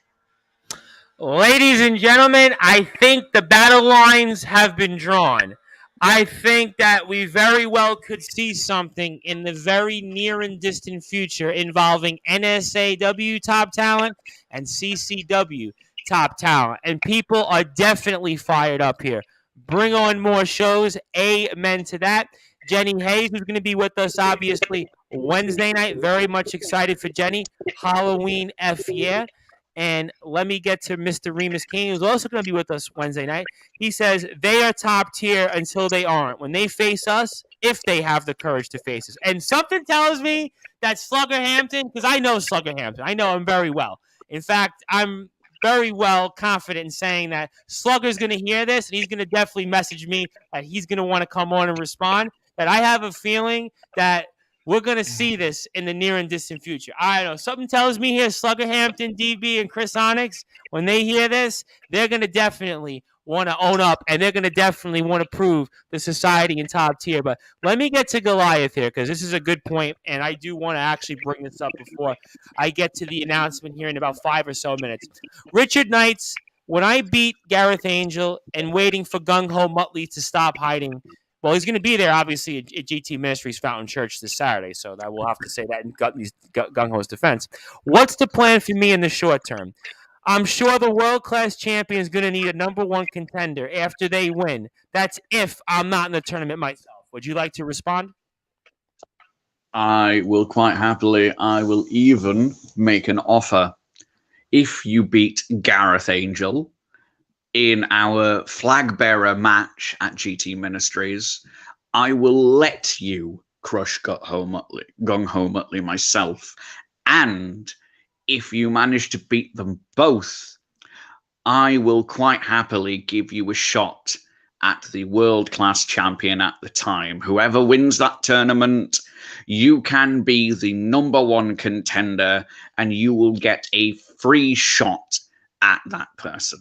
Ladies and gentlemen, I think the battle lines have been drawn. I think that we very well could see something in the very near and distant future involving NSAW top talent and CCW top talent. And people are definitely fired up here. Bring on more shows. Amen to that. Jenny Hayes, who's going to be with us, obviously, Wednesday night. Very much excited for Jenny. Halloween F yeah. And let me get to Mr. Remus King, who's also going to be with us Wednesday night. He says they are top tier until they aren't. When they face us, if they have the courage to face us. And something tells me that Slugger Hampton, because I know Slugger Hampton. I know him very well. In fact, I'm very well confident in saying that Slugger's going to hear this, and he's going to definitely message me that he's going to want to come on and respond. That I have a feeling that we're going to see this in the near and distant future. I don't know. Something tells me here, Slugger Hampton, DB, and Chris Onyx, when they hear this, they're going to definitely want to own up, and they're going to definitely want to prove the society in top tier. But let me get to Goliath here, because this is a good point, and I do want to actually bring this up before I get to the announcement here in about 5 or so minutes. Richard Knights, when I beat Gareth Angel and waiting for Gung Ho Muttley to stop hiding, well, he's going to be there, obviously, at GT Ministries Fountain Church this Saturday, so I will have to say that in Gung Ho's defense. What's the plan for me in the short term? I'm sure the world-class champion is going to need a number one contender after they win. That's if I'm not in the tournament myself. Would you like to respond? I will quite happily. I will even make an offer. If you beat Gareth Angel in our flag bearer match at GT Ministries, I will let you crush Gung Ho Muttley myself. And if you manage to beat them both, I will quite happily give you a shot at the world-class champion at the time. Whoever wins that tournament, you can be the number one contender, and you will get a free shot at that person.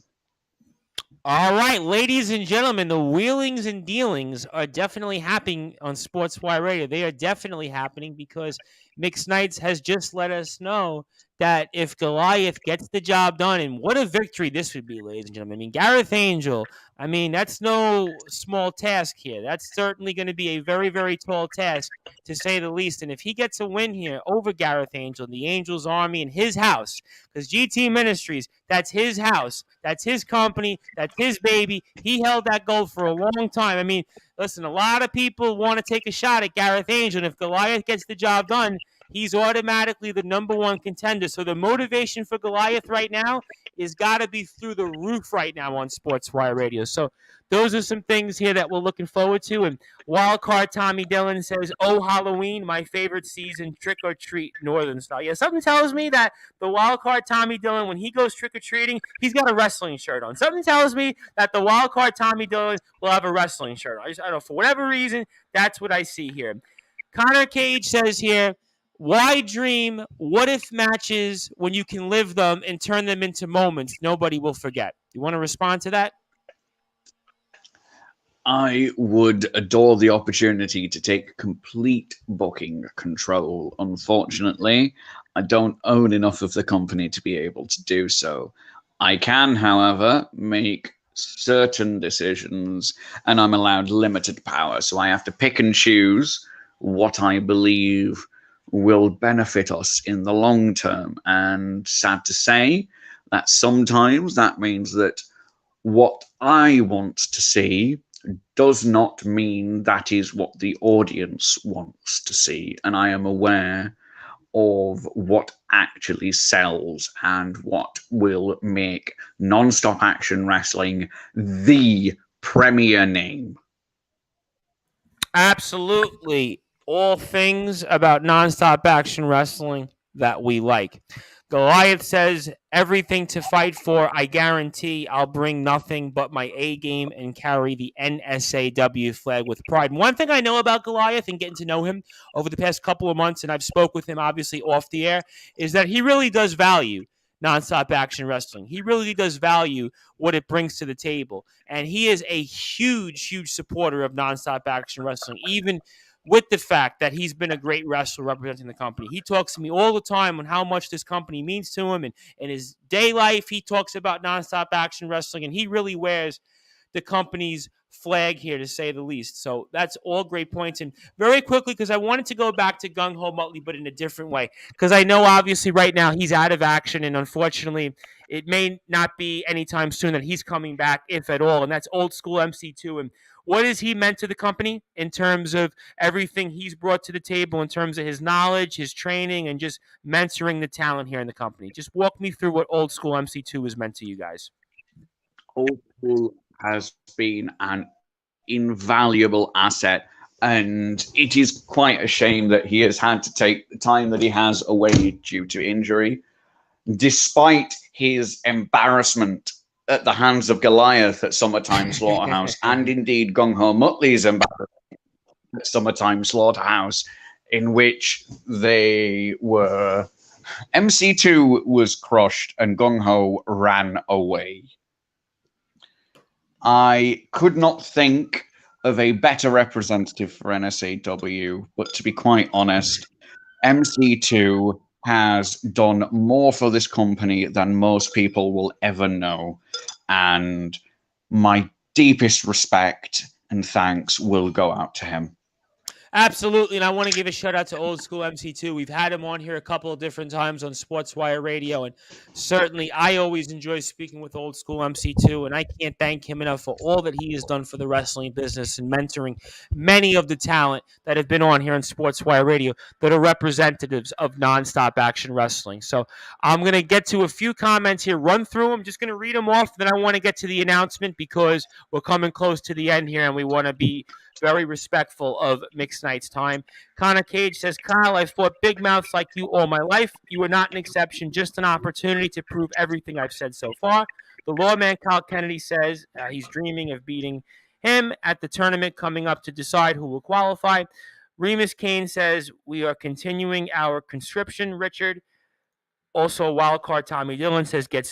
All right, ladies and gentlemen, the wheelings and dealings are definitely happening on Sportswire Radio. They are definitely happening because Mixed Knights has just let us know that if Goliath gets the job done, and what a victory this would be, ladies and gentlemen. I mean, Gareth Angel, I mean, that's no small task here. That's certainly going to be a very, very tall task, to say the least. And if he gets a win here over Gareth Angel, the Angels Army, in his house, because GT Ministries, that's his house, that's his company, that's his baby. He held that gold for a long time. I mean, listen, a lot of people want to take a shot at Gareth Angel, and if Goliath gets the job done, he's automatically the number one contender. So the motivation for Goliath right now is got to be through the roof right now on Sportswire Radio. So those are some things here that we're looking forward to. And Wildcard Tommy Dillon says, "Oh, Halloween, my favorite season, trick or treat, Northern style." Yeah, something tells me that the Wildcard Tommy Dillon, when he goes trick or treating, he's got a wrestling shirt on. Something tells me that the Wildcard Tommy Dillon will have a wrestling shirt on. I don't know, for whatever reason, that's what I see here. Connor Cage says here, "Why dream what if matches when you can live them and turn them into moments nobody will forget?" You want to respond to that? I would adore the opportunity to take complete booking control. Unfortunately, I don't own enough of the company to be able to do so. I can, however, make certain decisions, and I'm allowed limited power. So I have to pick and choose what I believe will benefit us in the long term. And sad to say that sometimes that means that what I want to see does not mean that is what the audience wants to see. And I am aware of what actually sells and what will make non-stop action wrestling the premier name. Absolutely. All things about nonstop action wrestling that we like. Goliath says, everything to fight for. I guarantee I'll bring nothing but my A game and carry the NSAW flag with pride. And one thing I know about Goliath and getting to know him over the past couple of months, and I've spoke with him obviously off the air, is that he really does value nonstop action wrestling. He really does value what it brings to the table. And he is a huge, huge supporter of nonstop action wrestling, even with the fact that he's been a great wrestler representing the company. He talks to me all the time on how much this company means to him. And in his day life, he talks about nonstop action wrestling, and he really wears the company's flag here, to say the least. So that's all great points. And very quickly, because I wanted to go back to Gung Ho Muttley, but in a different way, because I know obviously right now he's out of action, and unfortunately it may not be anytime soon that he's coming back, if at all. And that's old school MC2. And what has he meant to the company in terms of everything he's brought to the table, in terms of his knowledge, his training, and just mentoring the talent here in the company? Just walk me through what old school MC2 has meant to you guys. Old school has been an invaluable asset, and it is quite a shame that he has had to take the time that he has away due to injury. Despite his embarrassment at the hands of Goliath at Summertime Slaughterhouse, and indeed Gung Ho Muttley's embarrassment at Summertime Slaughterhouse, in which they were MC2 was crushed and Gung Ho ran away. I could not think of a better representative for NSAW, but to be quite honest, MC2 has done more for this company than most people will ever know. And my deepest respect and thanks will go out to him. Absolutely, and I want to give a shout out to Old School MC2. We've had him on here a couple of different times on Sportswire Radio, and certainly I always enjoy speaking with Old School MC2, and I can't thank him enough for all that he has done for the wrestling business and mentoring many of the talent that have been on here on Sportswire Radio that are representatives of nonstop action wrestling. So I'm going to get to a few comments here, run through them. I'm just going to read them off, then I want to get to the announcement because we're coming close to the end here, and we want to be very respectful of Mixed Knight's time. Connor Cage says, Kyle, I've fought big mouths like you all my life. You are not an exception, just an opportunity to prove everything I've said so far. The lawman Kyle Kennedy says he's dreaming of beating him at the tournament coming up to decide who will qualify. Remus Kane says, we are continuing our conscription, Richard. Also, wildcard Tommy Dillon says, get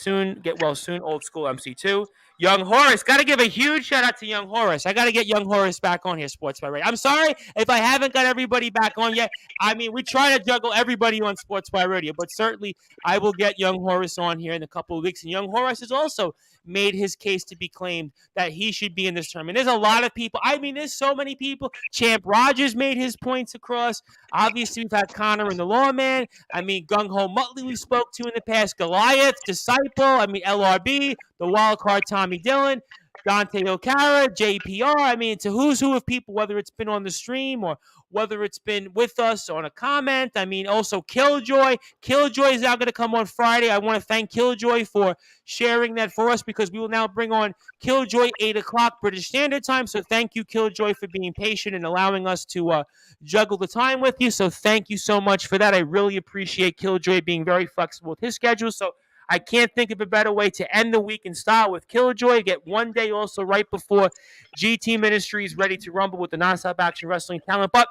well soon, Old School MC2. Young Horace, got to give a huge shout out to Young Horace. I got to get Young Horace back on here, Sportswire Radio. I'm sorry if I haven't got everybody back on yet. I mean, we try to juggle everybody on Sportswire Radio, but certainly I will get Young Horace on here in a couple of weeks. And Young Horace has also made his case to be claimed that he should be in this tournament. There's a lot of people. I mean, there's so many people. Champ Rogers made his points across. Obviously, we've had Connor and the Lawman. I mean, Gung Ho Muttley we spoke to in the past. Goliath, Disciple. I mean, LRB, the wild card Tommy Dillon, Dante Okara, JPR. I mean, it's a who's who of people, whether it's been on the stream or whether it's been with us on a comment. I mean, also Killjoy. Killjoy is now going to come on Friday. I want to thank Killjoy for sharing that for us because we will now bring on Killjoy 8 o'clock British Standard Time. So thank you, Killjoy, for being patient and allowing us to juggle the time with you. So thank you so much for that. I really appreciate Killjoy being very flexible with his schedule. So I can't think of a better way to end the week and start with Killjoy. Get one day also right before GT Ministries Ready to Rumble with the nonstop action wrestling talent. But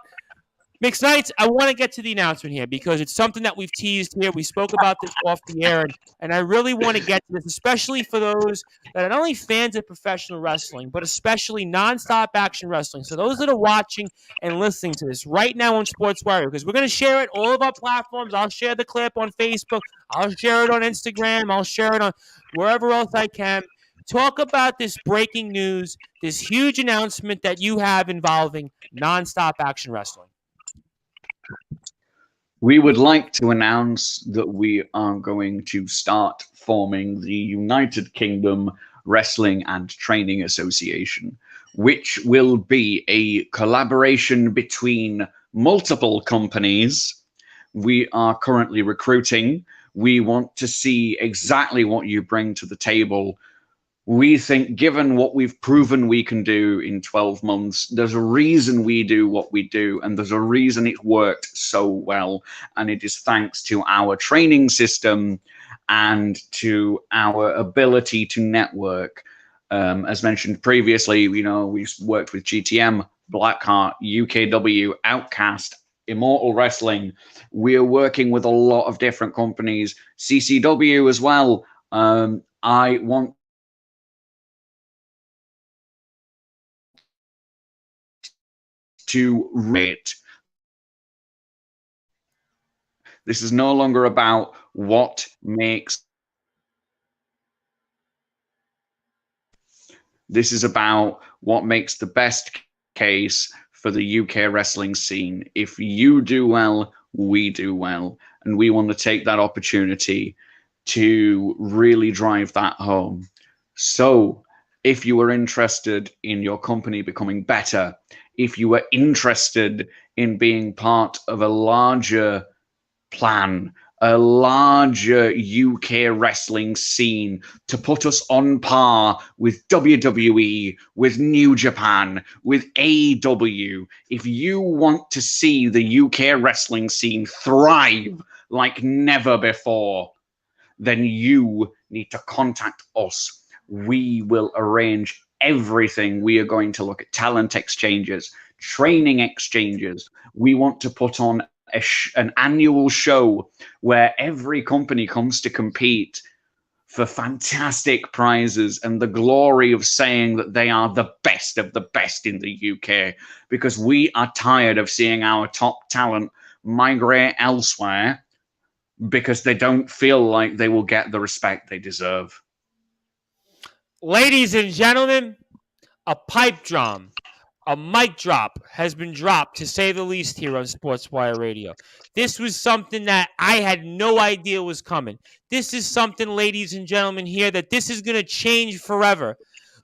Mixed Knights, I want to get to the announcement here because it's something that we've teased here. We spoke about this off the air, and I really want to get to this, especially for those that are not only fans of professional wrestling, but especially nonstop action wrestling. So those that are watching and listening to this right now on Sportswire, because we're going to share it all of our platforms. I'll share the clip on Facebook. I'll share it on Instagram. I'll share it on wherever else I can. Talk about this breaking news, this huge announcement that you have involving nonstop action wrestling. We would like to announce that we are going to start forming the United Kingdom Wrestling and Training Association, which will be a collaboration between multiple companies. We are currently recruiting. We want to see exactly what you bring to the table We think, given what we've proven we can do in 12 months, there's a reason we do what we do, and there's a reason it worked so well. And it is thanks to our training system and to our ability to network. As mentioned previously, we've worked with GTM, Blackheart, UKW, Outcast, Immortal Wrestling. We're working with a lot of different companies, CCW as well. I want to rate. This is no longer about what makes. This is about what makes the best case for the UK wrestling scene. If you do well, we do well. And we want to take that opportunity to really drive that home. So if you are interested in your company becoming better, if you are interested in being part of a larger plan, a larger UK wrestling scene to put us on par with WWE, with New Japan, with AEW, if you want to see the UK wrestling scene thrive like never before, then you need to contact us. We will arrange everything. We are going to look at talent exchanges, training exchanges. We want to put on an annual show where every company comes to compete for fantastic prizes and the glory of saying that they are the best of the best in the UK, because we are tired of seeing our top talent migrate elsewhere because they don't feel like they will get the respect they deserve. Ladies and gentlemen, a pipe drum, a mic drop has been dropped, to say the least, here on Sportswire Radio. This was something that I had no idea was coming. This is something, ladies and gentlemen, here, that this is going to change forever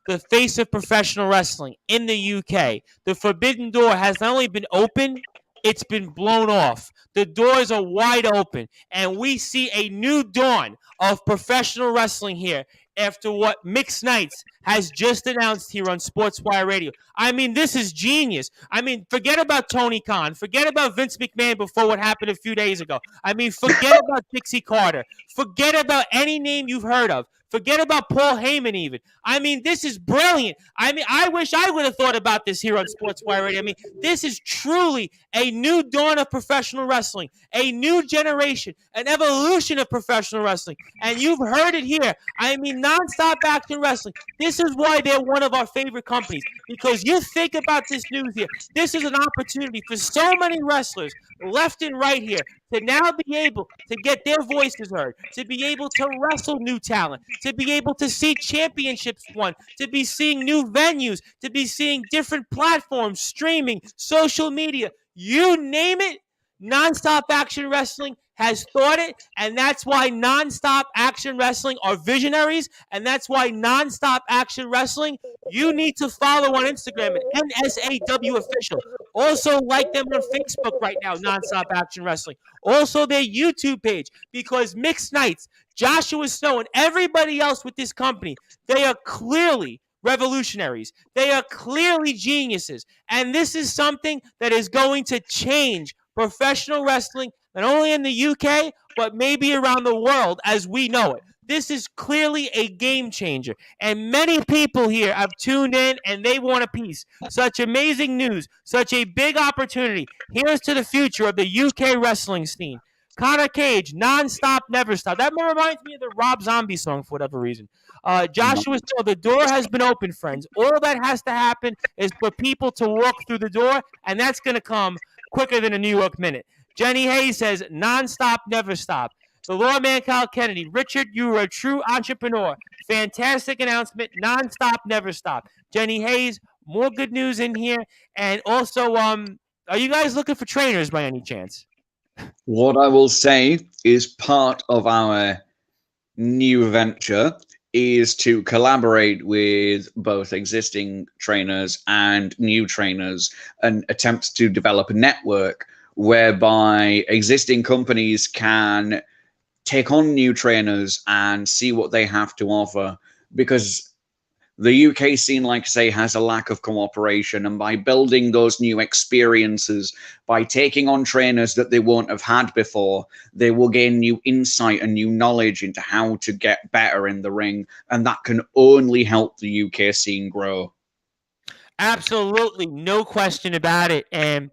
the face of professional wrestling in the UK. The forbidden door has not only been open, it's been blown off. The doors are wide open, and we see a new dawn of professional wrestling here after what Mixed Nights has just announced here on Sportswire Radio. I mean, this is genius. I mean, forget about Tony Khan. Forget about Vince McMahon before what happened a few days ago. I mean, forget about Dixie Carter. Forget about any name you've heard of. Forget about Paul Heyman even. I mean, this is brilliant. I mean, I wish I would have thought about this here on Sportswire Radio. I mean, this is truly a new dawn of professional wrestling, a new generation, an evolution of professional wrestling. And you've heard it here. I mean, Nonstop Action Wrestling. This is why they're one of our favorite companies, because you think about this news here. This is an opportunity for so many wrestlers left and right here to now be able to get their voices heard, to be able to wrestle new talent, to be able to see championships won, to be seeing new venues, to be seeing different platforms, streaming, social media, you name it. Nonstop Action Wrestling has thought it, and that's why Nonstop Action Wrestling are visionaries, and that's why Nonstop Action Wrestling, you need to follow on Instagram at NSAW Official. Also like them on Facebook right now, Nonstop Action Wrestling. Also their YouTube page, because Mixed Nights, Joshua Snow, and everybody else with this company, they are clearly revolutionaries. They are clearly geniuses, and this is something that is going to change professional wrestling, not only in the UK, but maybe around the world as we know it. This is clearly a game changer, and many people here have tuned in and they want a piece. Such amazing news, such a big opportunity. Here's to the future of the UK wrestling scene. Connor Cage, Nonstop, Never Stop. That reminds me of the Rob Zombie song for whatever reason. Joshua Still, the door has been opened, friends. All that has to happen is for people to walk through the door, and that's going to come quicker than a New York minute. Jenny Hayes says, Nonstop, Never Stop. The Lawman Kyle Kennedy, Richard, you are a true entrepreneur. Fantastic announcement. Nonstop, Never Stop. Jenny Hayes, more good news in here. And also, are you guys looking for trainers by any chance? What I will say is part of our new venture is to collaborate with both existing trainers and new trainers and attempt to develop a network whereby existing companies can take on new trainers and see what they have to offer. Because The UK scene, like I say, has a lack of cooperation, and by building those new experiences, by taking on trainers that they won't have had before, they will gain new insight and new knowledge into how to get better in the ring, and that can only help the UK scene grow. Absolutely, no question about it. And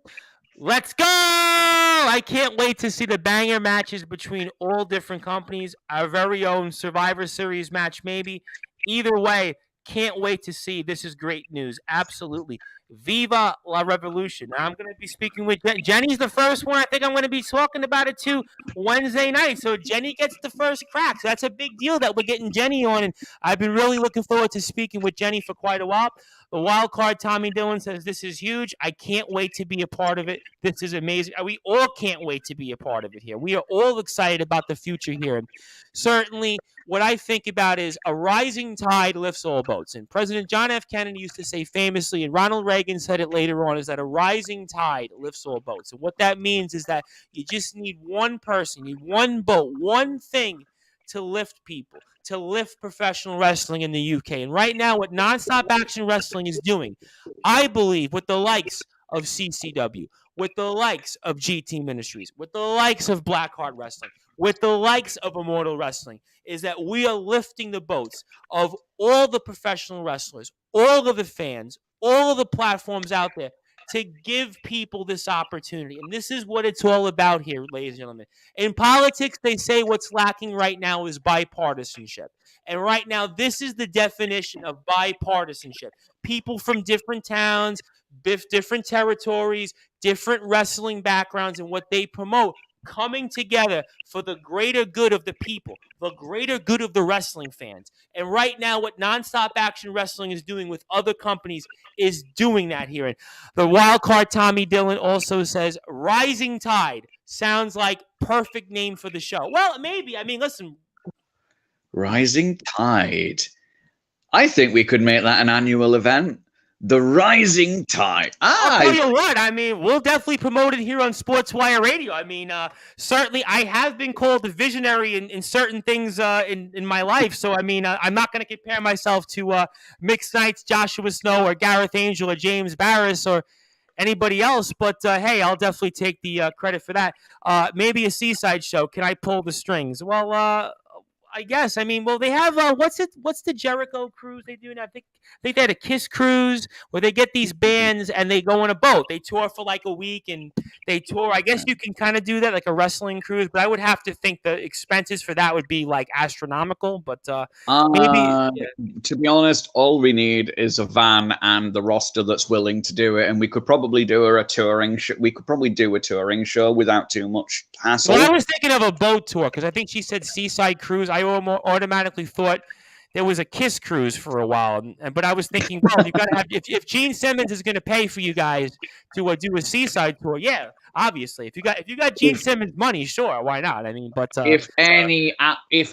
let's go! I can't wait to see the banger matches between all different companies. Our very own Survivor Series match, maybe. Either way, can't wait to see. This is great news. Absolutely. Viva la Revolution. Now, I'm going to be speaking with Jenny's the first one. I think I'm going to be talking about it too Wednesday night. So Jenny gets the first crack. So that's a big deal that we're getting Jenny on. And I've been really looking forward to speaking with Jenny for quite a while. The wild card, Tommy Dillon, says this is huge. I can't wait to be a part of it. This is amazing. We all can't wait to be a part of it here. We are all excited about the future here. And certainly, what I think about is a rising tide lifts all boats. And President John F. Kennedy used to say famously, and Ronald Reagan said it later on, is that a rising tide lifts all boats. And what that means is that you just need one person, you need one boat, one thing to lift people, to lift professional wrestling in the UK. And right now, what Nonstop Action Wrestling is doing, I believe, with the likes of CCW, with the likes of GT Ministries, with the likes of Blackheart Wrestling, with the likes of Immortal Wrestling, is that we are lifting the boats of all the professional wrestlers, all of the fans, all of the platforms out there to give people this opportunity. And this is what it's all about here, ladies and gentlemen. In politics, they say what's lacking right now is bipartisanship. And right now, this is the definition of bipartisanship. People from different towns, different territories, different wrestling backgrounds, and what they promote coming together for the greater good of the people, the greater good of the wrestling fans. And right now, what Nonstop Action Wrestling is doing with other companies is doing that here. And the wild card Tommy Dillon also says, Rising Tide sounds like perfect name for the show. Well, maybe. I mean, listen. Rising Tide. I think we could make that an annual event. The Rising Tide. I'll tell you what, I mean, we'll definitely promote it here on Sportswire Radio. I mean, certainly I have been called a visionary in certain things in my life. So, I mean, I'm not going to compare myself to Mixed Knights, Joshua Snow, or Gareth Angel, or James Barris, or anybody else. But, hey, I'll definitely take the credit for that. Maybe a Seaside show. Can I pull the strings? Well, I guess. I mean, well, they have what's the Jericho cruise they do now? I think they had a Kiss cruise where they get these bands and they go on a boat. They tour for like a week and they tour. I guess you can kind of do that like a wrestling cruise, but I would have to think the expenses for that would be like astronomical. But maybe, yeah. To be honest, all we need is a van and the roster that's willing to do it, and we could probably do a touring. We could probably do a touring show without too much hassle. Well, I was thinking of a boat tour because I think she said Seaside cruise. I automatically thought there was a Kiss cruise for a while, but I was thinking, well, you got to have if Gene Simmons is going to pay for you guys to do a Seaside tour, yeah, obviously. If you got Gene Simmons money, sure, why not? I mean, but if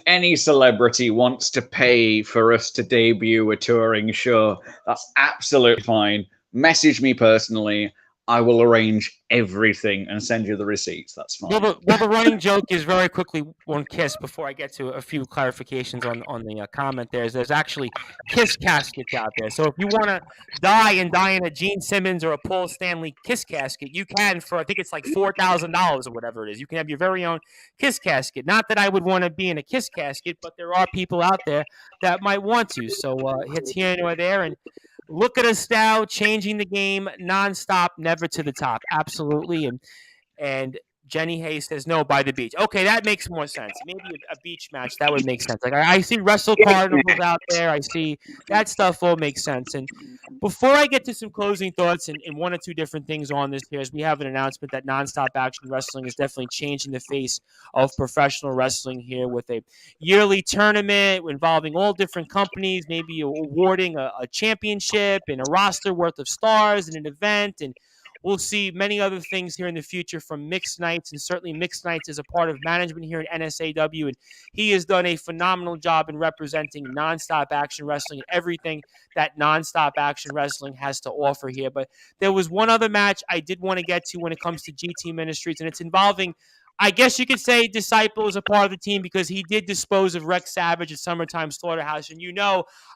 any celebrity wants to pay for us to debut a touring show, that's absolutely fine. Message me personally. I will arrange everything and send you the receipts. That's fine. Well, the running joke is very quickly on Kiss before I get to a few clarifications on the comment there's actually Kiss caskets out there. So if you want to die in a Gene Simmons or a Paul Stanley Kiss casket, you can for, I think it's like $4,000 or whatever it is. You can have your very own Kiss casket. Not that I would want to be in a Kiss casket, but there are people out there that might want to. So it's here nor there. And look at us now, changing the game nonstop, never to the top. Absolutely. And Jenny Hayes says, no, by the beach. Okay, that makes more sense. Maybe a beach match, that would make sense. Like I see Wrestle Cardinals out there. I see that stuff all makes sense. And before I get to some closing thoughts and one or two different things on this here, as we have an announcement that Nonstop Action Wrestling is definitely changing the face of professional wrestling here with a yearly tournament involving all different companies, maybe awarding a championship and a roster worth of stars and an event, and we'll see many other things here in the future from Mixed Knights, and certainly Mixed Knights is a part of management here at NSAW, and he has done a phenomenal job in representing Nonstop Action Wrestling and everything that Nonstop Action Wrestling has to offer here. But there was one other match I did want to get to when it comes to GT Ministries, and it's involving I guess you could say Disciple is a part of the team because he did dispose of Rex Savage at Summertime Slaughterhouse. And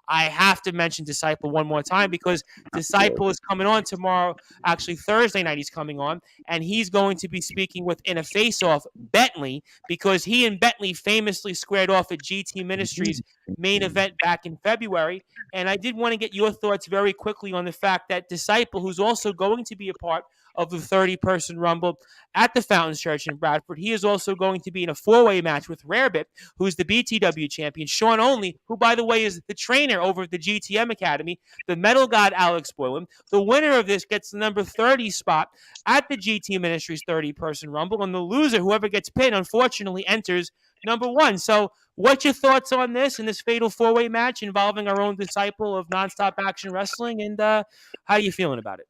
I have to mention Disciple one more time because Disciple is coming on tomorrow. Actually, Thursday night he's coming on. And he's going to be speaking with, in a face-off, Bentley, because he and Bentley famously squared off at GT Ministries main event back in February. And I did want to get your thoughts very quickly on the fact that Disciple, who's also going to be a part of the 30-person Rumble at the Fountain Church in Bradford, he is also going to be in a four-way match with Rarebit, who's the BTW champion, Sean Only, who, by the way, is the trainer over at the GTM Academy, the Metal God Alex Boylan. The winner of this gets the number 30 spot at the GT Ministries 30-person Rumble, and the loser, whoever gets pinned, unfortunately enters number 1. So what's your thoughts on this and this fatal four-way match involving our own Disciple of Nonstop Action Wrestling, and how are you feeling about it?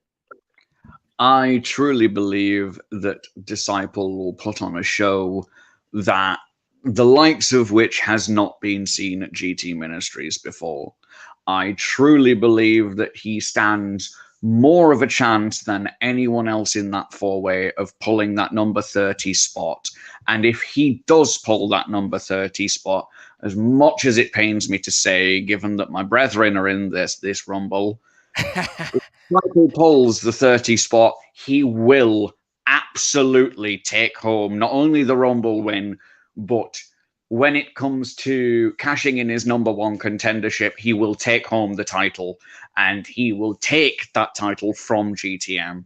I truly believe that Disciple will put on a show that the likes of which has not been seen at GT Ministries before. I truly believe that he stands more of a chance than anyone else in that four-way of pulling that number 30 spot. And if he does pull that number 30 spot, as much as it pains me to say, given that my brethren are in this Rumble, if Michael pulls the 30 spot, he will absolutely take home not only the Rumble win, but when it comes to cashing in his number 1 contendership, he will take home the title, and he will take that title from GTM.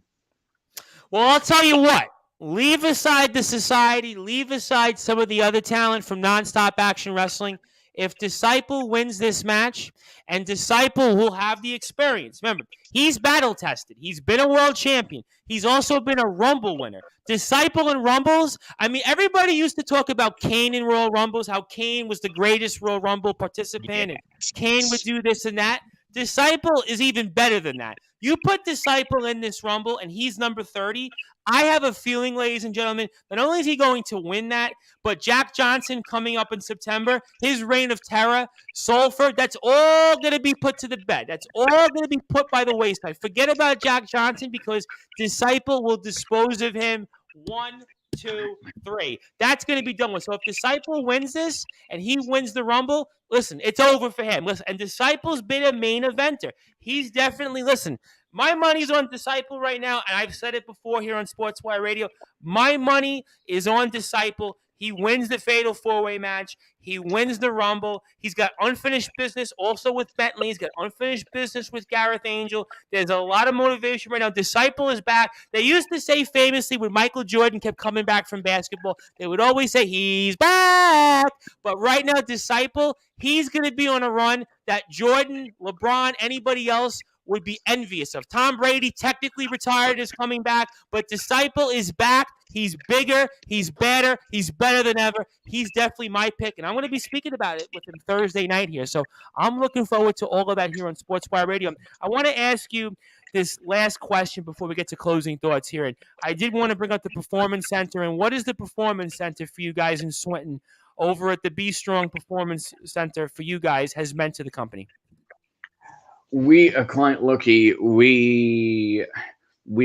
Well, I'll tell you what. Leave aside the society, leave aside some of the other talent from Nonstop Action Wrestling. If Disciple wins this match, and Disciple will have the experience. Remember, he's battle-tested. He's been a world champion. He's also been a Rumble winner. Disciple in Rumbles, I mean, everybody used to talk about Kane in Royal Rumbles, how Kane was the greatest Royal Rumble participant, and Kane would do this and that. Disciple is even better than that. You put Disciple in this Rumble, and he's number 30. I have a feeling, ladies and gentlemen, not only is he going to win that, but Jack Johnson coming up in September, his reign of terror, Sulfur, that's all going to be put to the bed. That's all going to be put by the wayside. Forget about Jack Johnson because Disciple will dispose of him 1, 2, 3. That's going to be done with. So if Disciple wins this and he wins the Rumble, listen, it's over for him. Listen, and Disciple's been a main eventer. He's definitely, listen, my money's on Disciple right now, and I've said it before here on Sportswire Radio. My money is on Disciple. He wins the fatal four-way match. He wins the Rumble. He's got unfinished business also with Bentley. He's got unfinished business with Gareth Angel. There's a lot of motivation right now. Disciple is back. They used to say famously when Michael Jordan kept coming back from basketball, they would always say, he's back. But right now, Disciple, he's going to be on a run that Jordan, LeBron, anybody else would be envious of. Tom Brady, technically retired, is coming back, but Disciple is back. He's bigger. He's better. He's better than ever. He's definitely my pick, and I'm going to be speaking about it with him Thursday night here. So I'm looking forward to all of that here on Sportswire Radio. I want to ask you this last question before we get to closing thoughts here. And I did want to bring up the Performance Center, and what is the Performance Center for you guys in Swinton over at the Be Strong Performance Center for you guys has meant to the company? We are quite lucky. We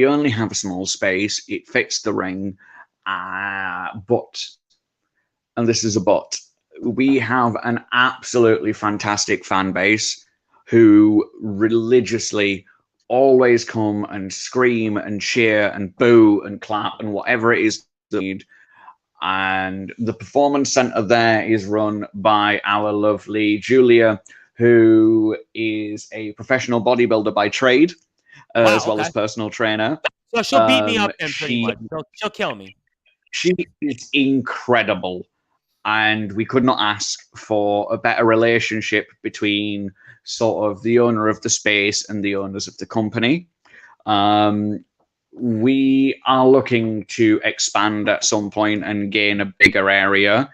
only have a small space. It fits the ring. But, and this is a but, we have an absolutely fantastic fan base who religiously always come and scream and cheer and boo and clap and whatever it is they need. And the Performance Center there is run by our lovely Julia, who is a professional bodybuilder by trade, as well as personal trainer. So she'll beat me up then pretty much. She'll kill me. She is incredible. And we could not ask for a better relationship between sort of the owner of the space and the owners of the company. We are looking to expand at some point and gain a bigger area.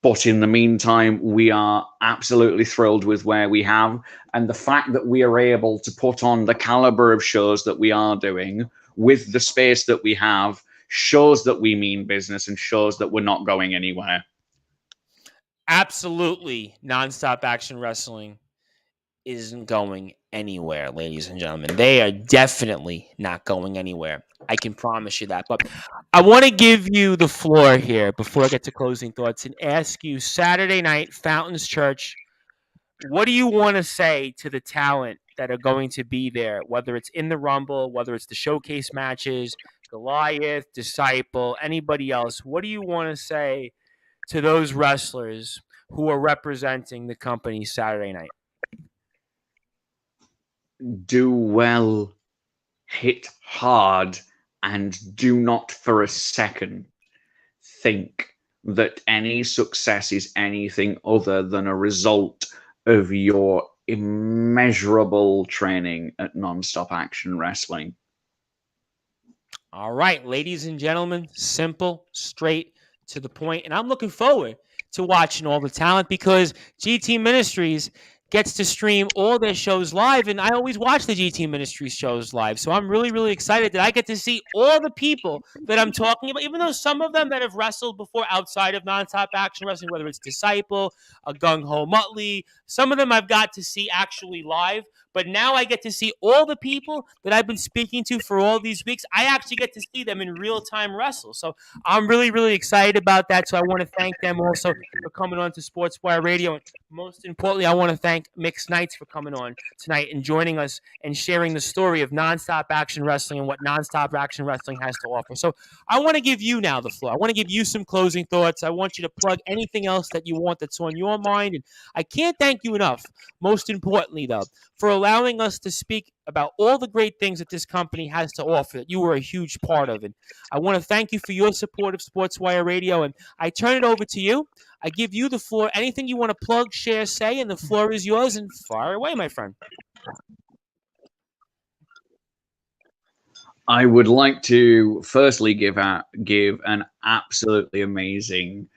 But in the meantime, we are absolutely thrilled with where we have. And the fact that we are able to put on the caliber of shows that we are doing with the space that we have shows that we mean business and shows that we're not going anywhere. Absolutely. Nonstop Action Wrestling isn't going anywhere, ladies and gentlemen. They are definitely not going anywhere. I can promise you that. But I want to give you the floor here before I get to closing thoughts and ask you Saturday night, Fountains Church, what do you want to say to the talent that are going to be there, whether it's in the Rumble, whether it's the showcase matches, Goliath, Disciple, anybody else? What do you want to say to those wrestlers who are representing the company Saturday night? Do well, hit hard, and do not for a second think that any success is anything other than a result of your immeasurable training at Non-Stop Action Wrestling. All right, ladies and gentlemen, simple, straight to the point. And I'm looking forward to watching all the talent because GT Ministries gets to stream all their shows live. And I always watch the GT Ministries shows live. So I'm really, really excited that I get to see all the people that I'm talking about, even though some of them that have wrestled before outside of Non-Stop Action Wrestling, whether it's Disciple, a Gung Ho Muttley, some of them I've got to see actually live. But now I get to see all the people that I've been speaking to for all these weeks. I actually get to see them in real time wrestle. So I'm really, really excited about that. So I want to thank them also for coming on to Sportswire Radio. And most importantly, I want to thank Mixed Knights for coming on tonight and joining us and sharing the story of Nonstop Action Wrestling and what Nonstop Action Wrestling has to offer. So I want to give you now the floor. I want to give you some closing thoughts. I want you to plug anything else that you want that's on your mind. And I can't thank you enough, most importantly, though, for allowing us to speak about all the great things that this company has to offer that you were a huge part of. And I want to thank you for your support of Sportswire Radio. And I turn it over to you. I give you the floor. Anything you want to plug, share, say, and the floor is yours. And fire away, my friend. I would like to firstly give an absolutely amazing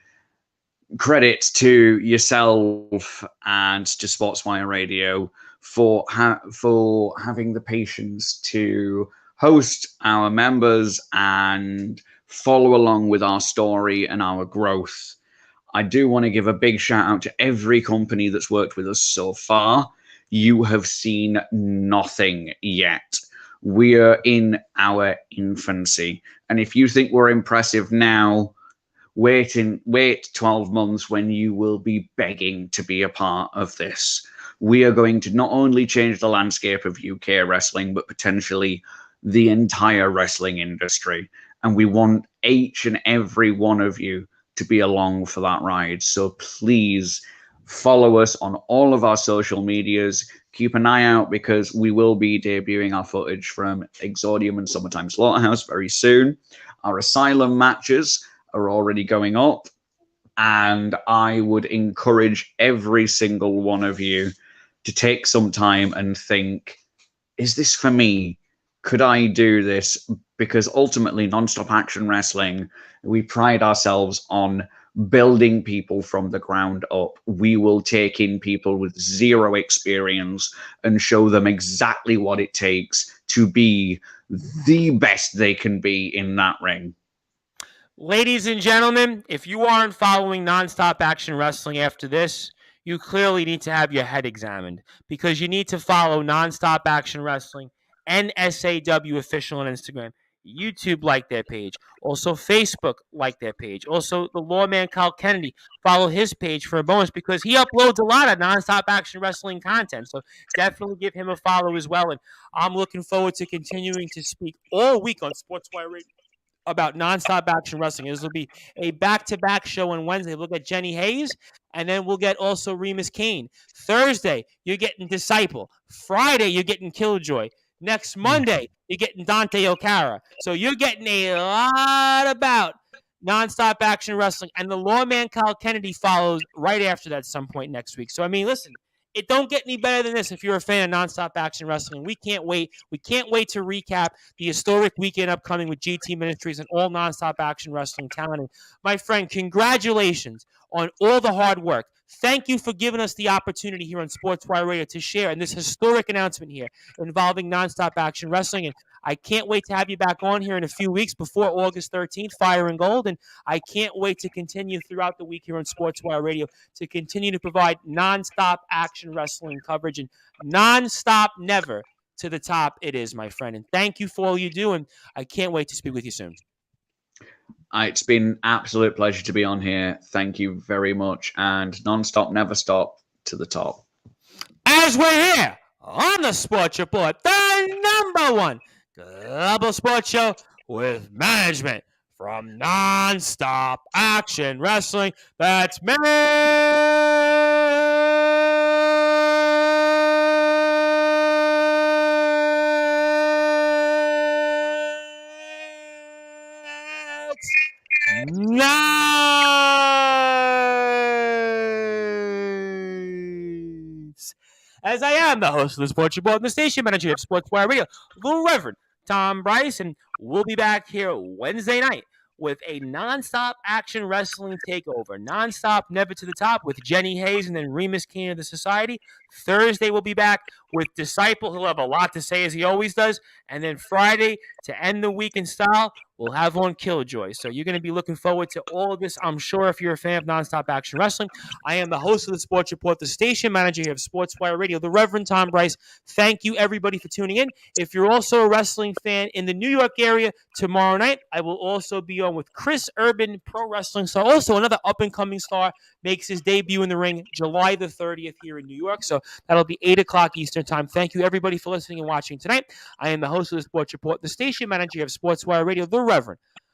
credit to yourself and to Sportswire Radio for having the patience to host our members and follow along with our story and our growth. I do want to give a big shout out to every company that's worked with us so far. You have seen nothing yet. We are in our infancy. And if you think we're impressive now, wait 12 months when you will be begging to be a part of this. We are going to not only change the landscape of UK wrestling, but potentially the entire wrestling industry. And we want each and every one of you to be along for that ride. So please follow us on all of our social medias. Keep an eye out because we will be debuting our footage from Exordium and Summertime Slaughterhouse very soon. Our Asylum matches are already going up, and I would encourage every single one of you to take some time and think, is this for me? Could I do this? Because ultimately, Non-Stop Action Wrestling, we pride ourselves on building people from the ground up. We will take in people with zero experience and show them exactly what it takes to be the best they can be in that ring. Ladies and gentlemen, if you aren't following Nonstop Action Wrestling after this, you clearly need to have your head examined because you need to follow Nonstop Action Wrestling, NSAW official on Instagram. YouTube, like their page. Also, Facebook, like their page. Also, the lawman Kyle Kennedy, follow his page for a bonus because he uploads a lot of Nonstop Action Wrestling content. So definitely give him a follow as well. And I'm looking forward to continuing to speak all week on Sportswire Radio about Nonstop Action Wrestling. This will be a back-to-back show on Wednesday. We'll get Jenny Hayes, and then we'll get also Remus Kane. Thursday, you're getting Disciple. Friday, you're getting Killjoy. Next Monday, you're getting Dante Okara. So you're getting a lot about Nonstop Action Wrestling. And the lawman Kyle Kennedy follows right after that at some point next week. So, I mean, listen, it don't get any better than this if you're a fan of Nonstop Action Wrestling. We can't wait. We can't wait to recap the historic weekend upcoming with GT Ministries and all Nonstop Action Wrestling talent. And my friend, congratulations on all the hard work. Thank you for giving us the opportunity here on Sportswire Radio to share in this historic announcement here involving Nonstop Action Wrestling. And I can't wait to have you back on here in a few weeks before August 13th, Fire and Gold. And I can't wait to continue throughout the week here on Sportswire Radio to continue to provide nonstop action wrestling coverage and nonstop never to the top it is, my friend. And thank you for all you do. And I can't wait to speak with you soon. It's been an absolute pleasure to be on here. Thank you very much. And non-stop, never stop to the top. As we're here on the Sports Report, the #1 global sports show with management from Non-Stop Action Wrestling. That's me. Nice. As I am the host of the Sports Report and the station manager of Sportswire Radio, the Reverend Tom Bryce, and we'll be back here Wednesday night with a non-stop action wrestling takeover. Non-stop, never to the top with Jenny Hayes and then Remus Keen of the Society. Thursday, we'll be back with Disciple. He'll have a lot to say as he always does. And then Friday, to end the week in style, we'll have on Killjoy. So you're going to be looking forward to all of this, I'm sure, if you're a fan of non-stop action wrestling. I am the host of the Sports Report, the station manager here of Sportswire Radio, the Reverend Tom Bryce. Thank you, everybody, for tuning in. If you're also a wrestling fan in the New York area, tomorrow night, I will also be on with Chris Urban, pro wrestling star. Also, another up-and-coming star makes his debut in the ring July the 30th here in New York. So that'll be 8 o'clock Eastern time. Thank you, everybody, for listening and watching tonight. I am the host of the Sports Report, the station manager of Sportswire Radio, the Reverend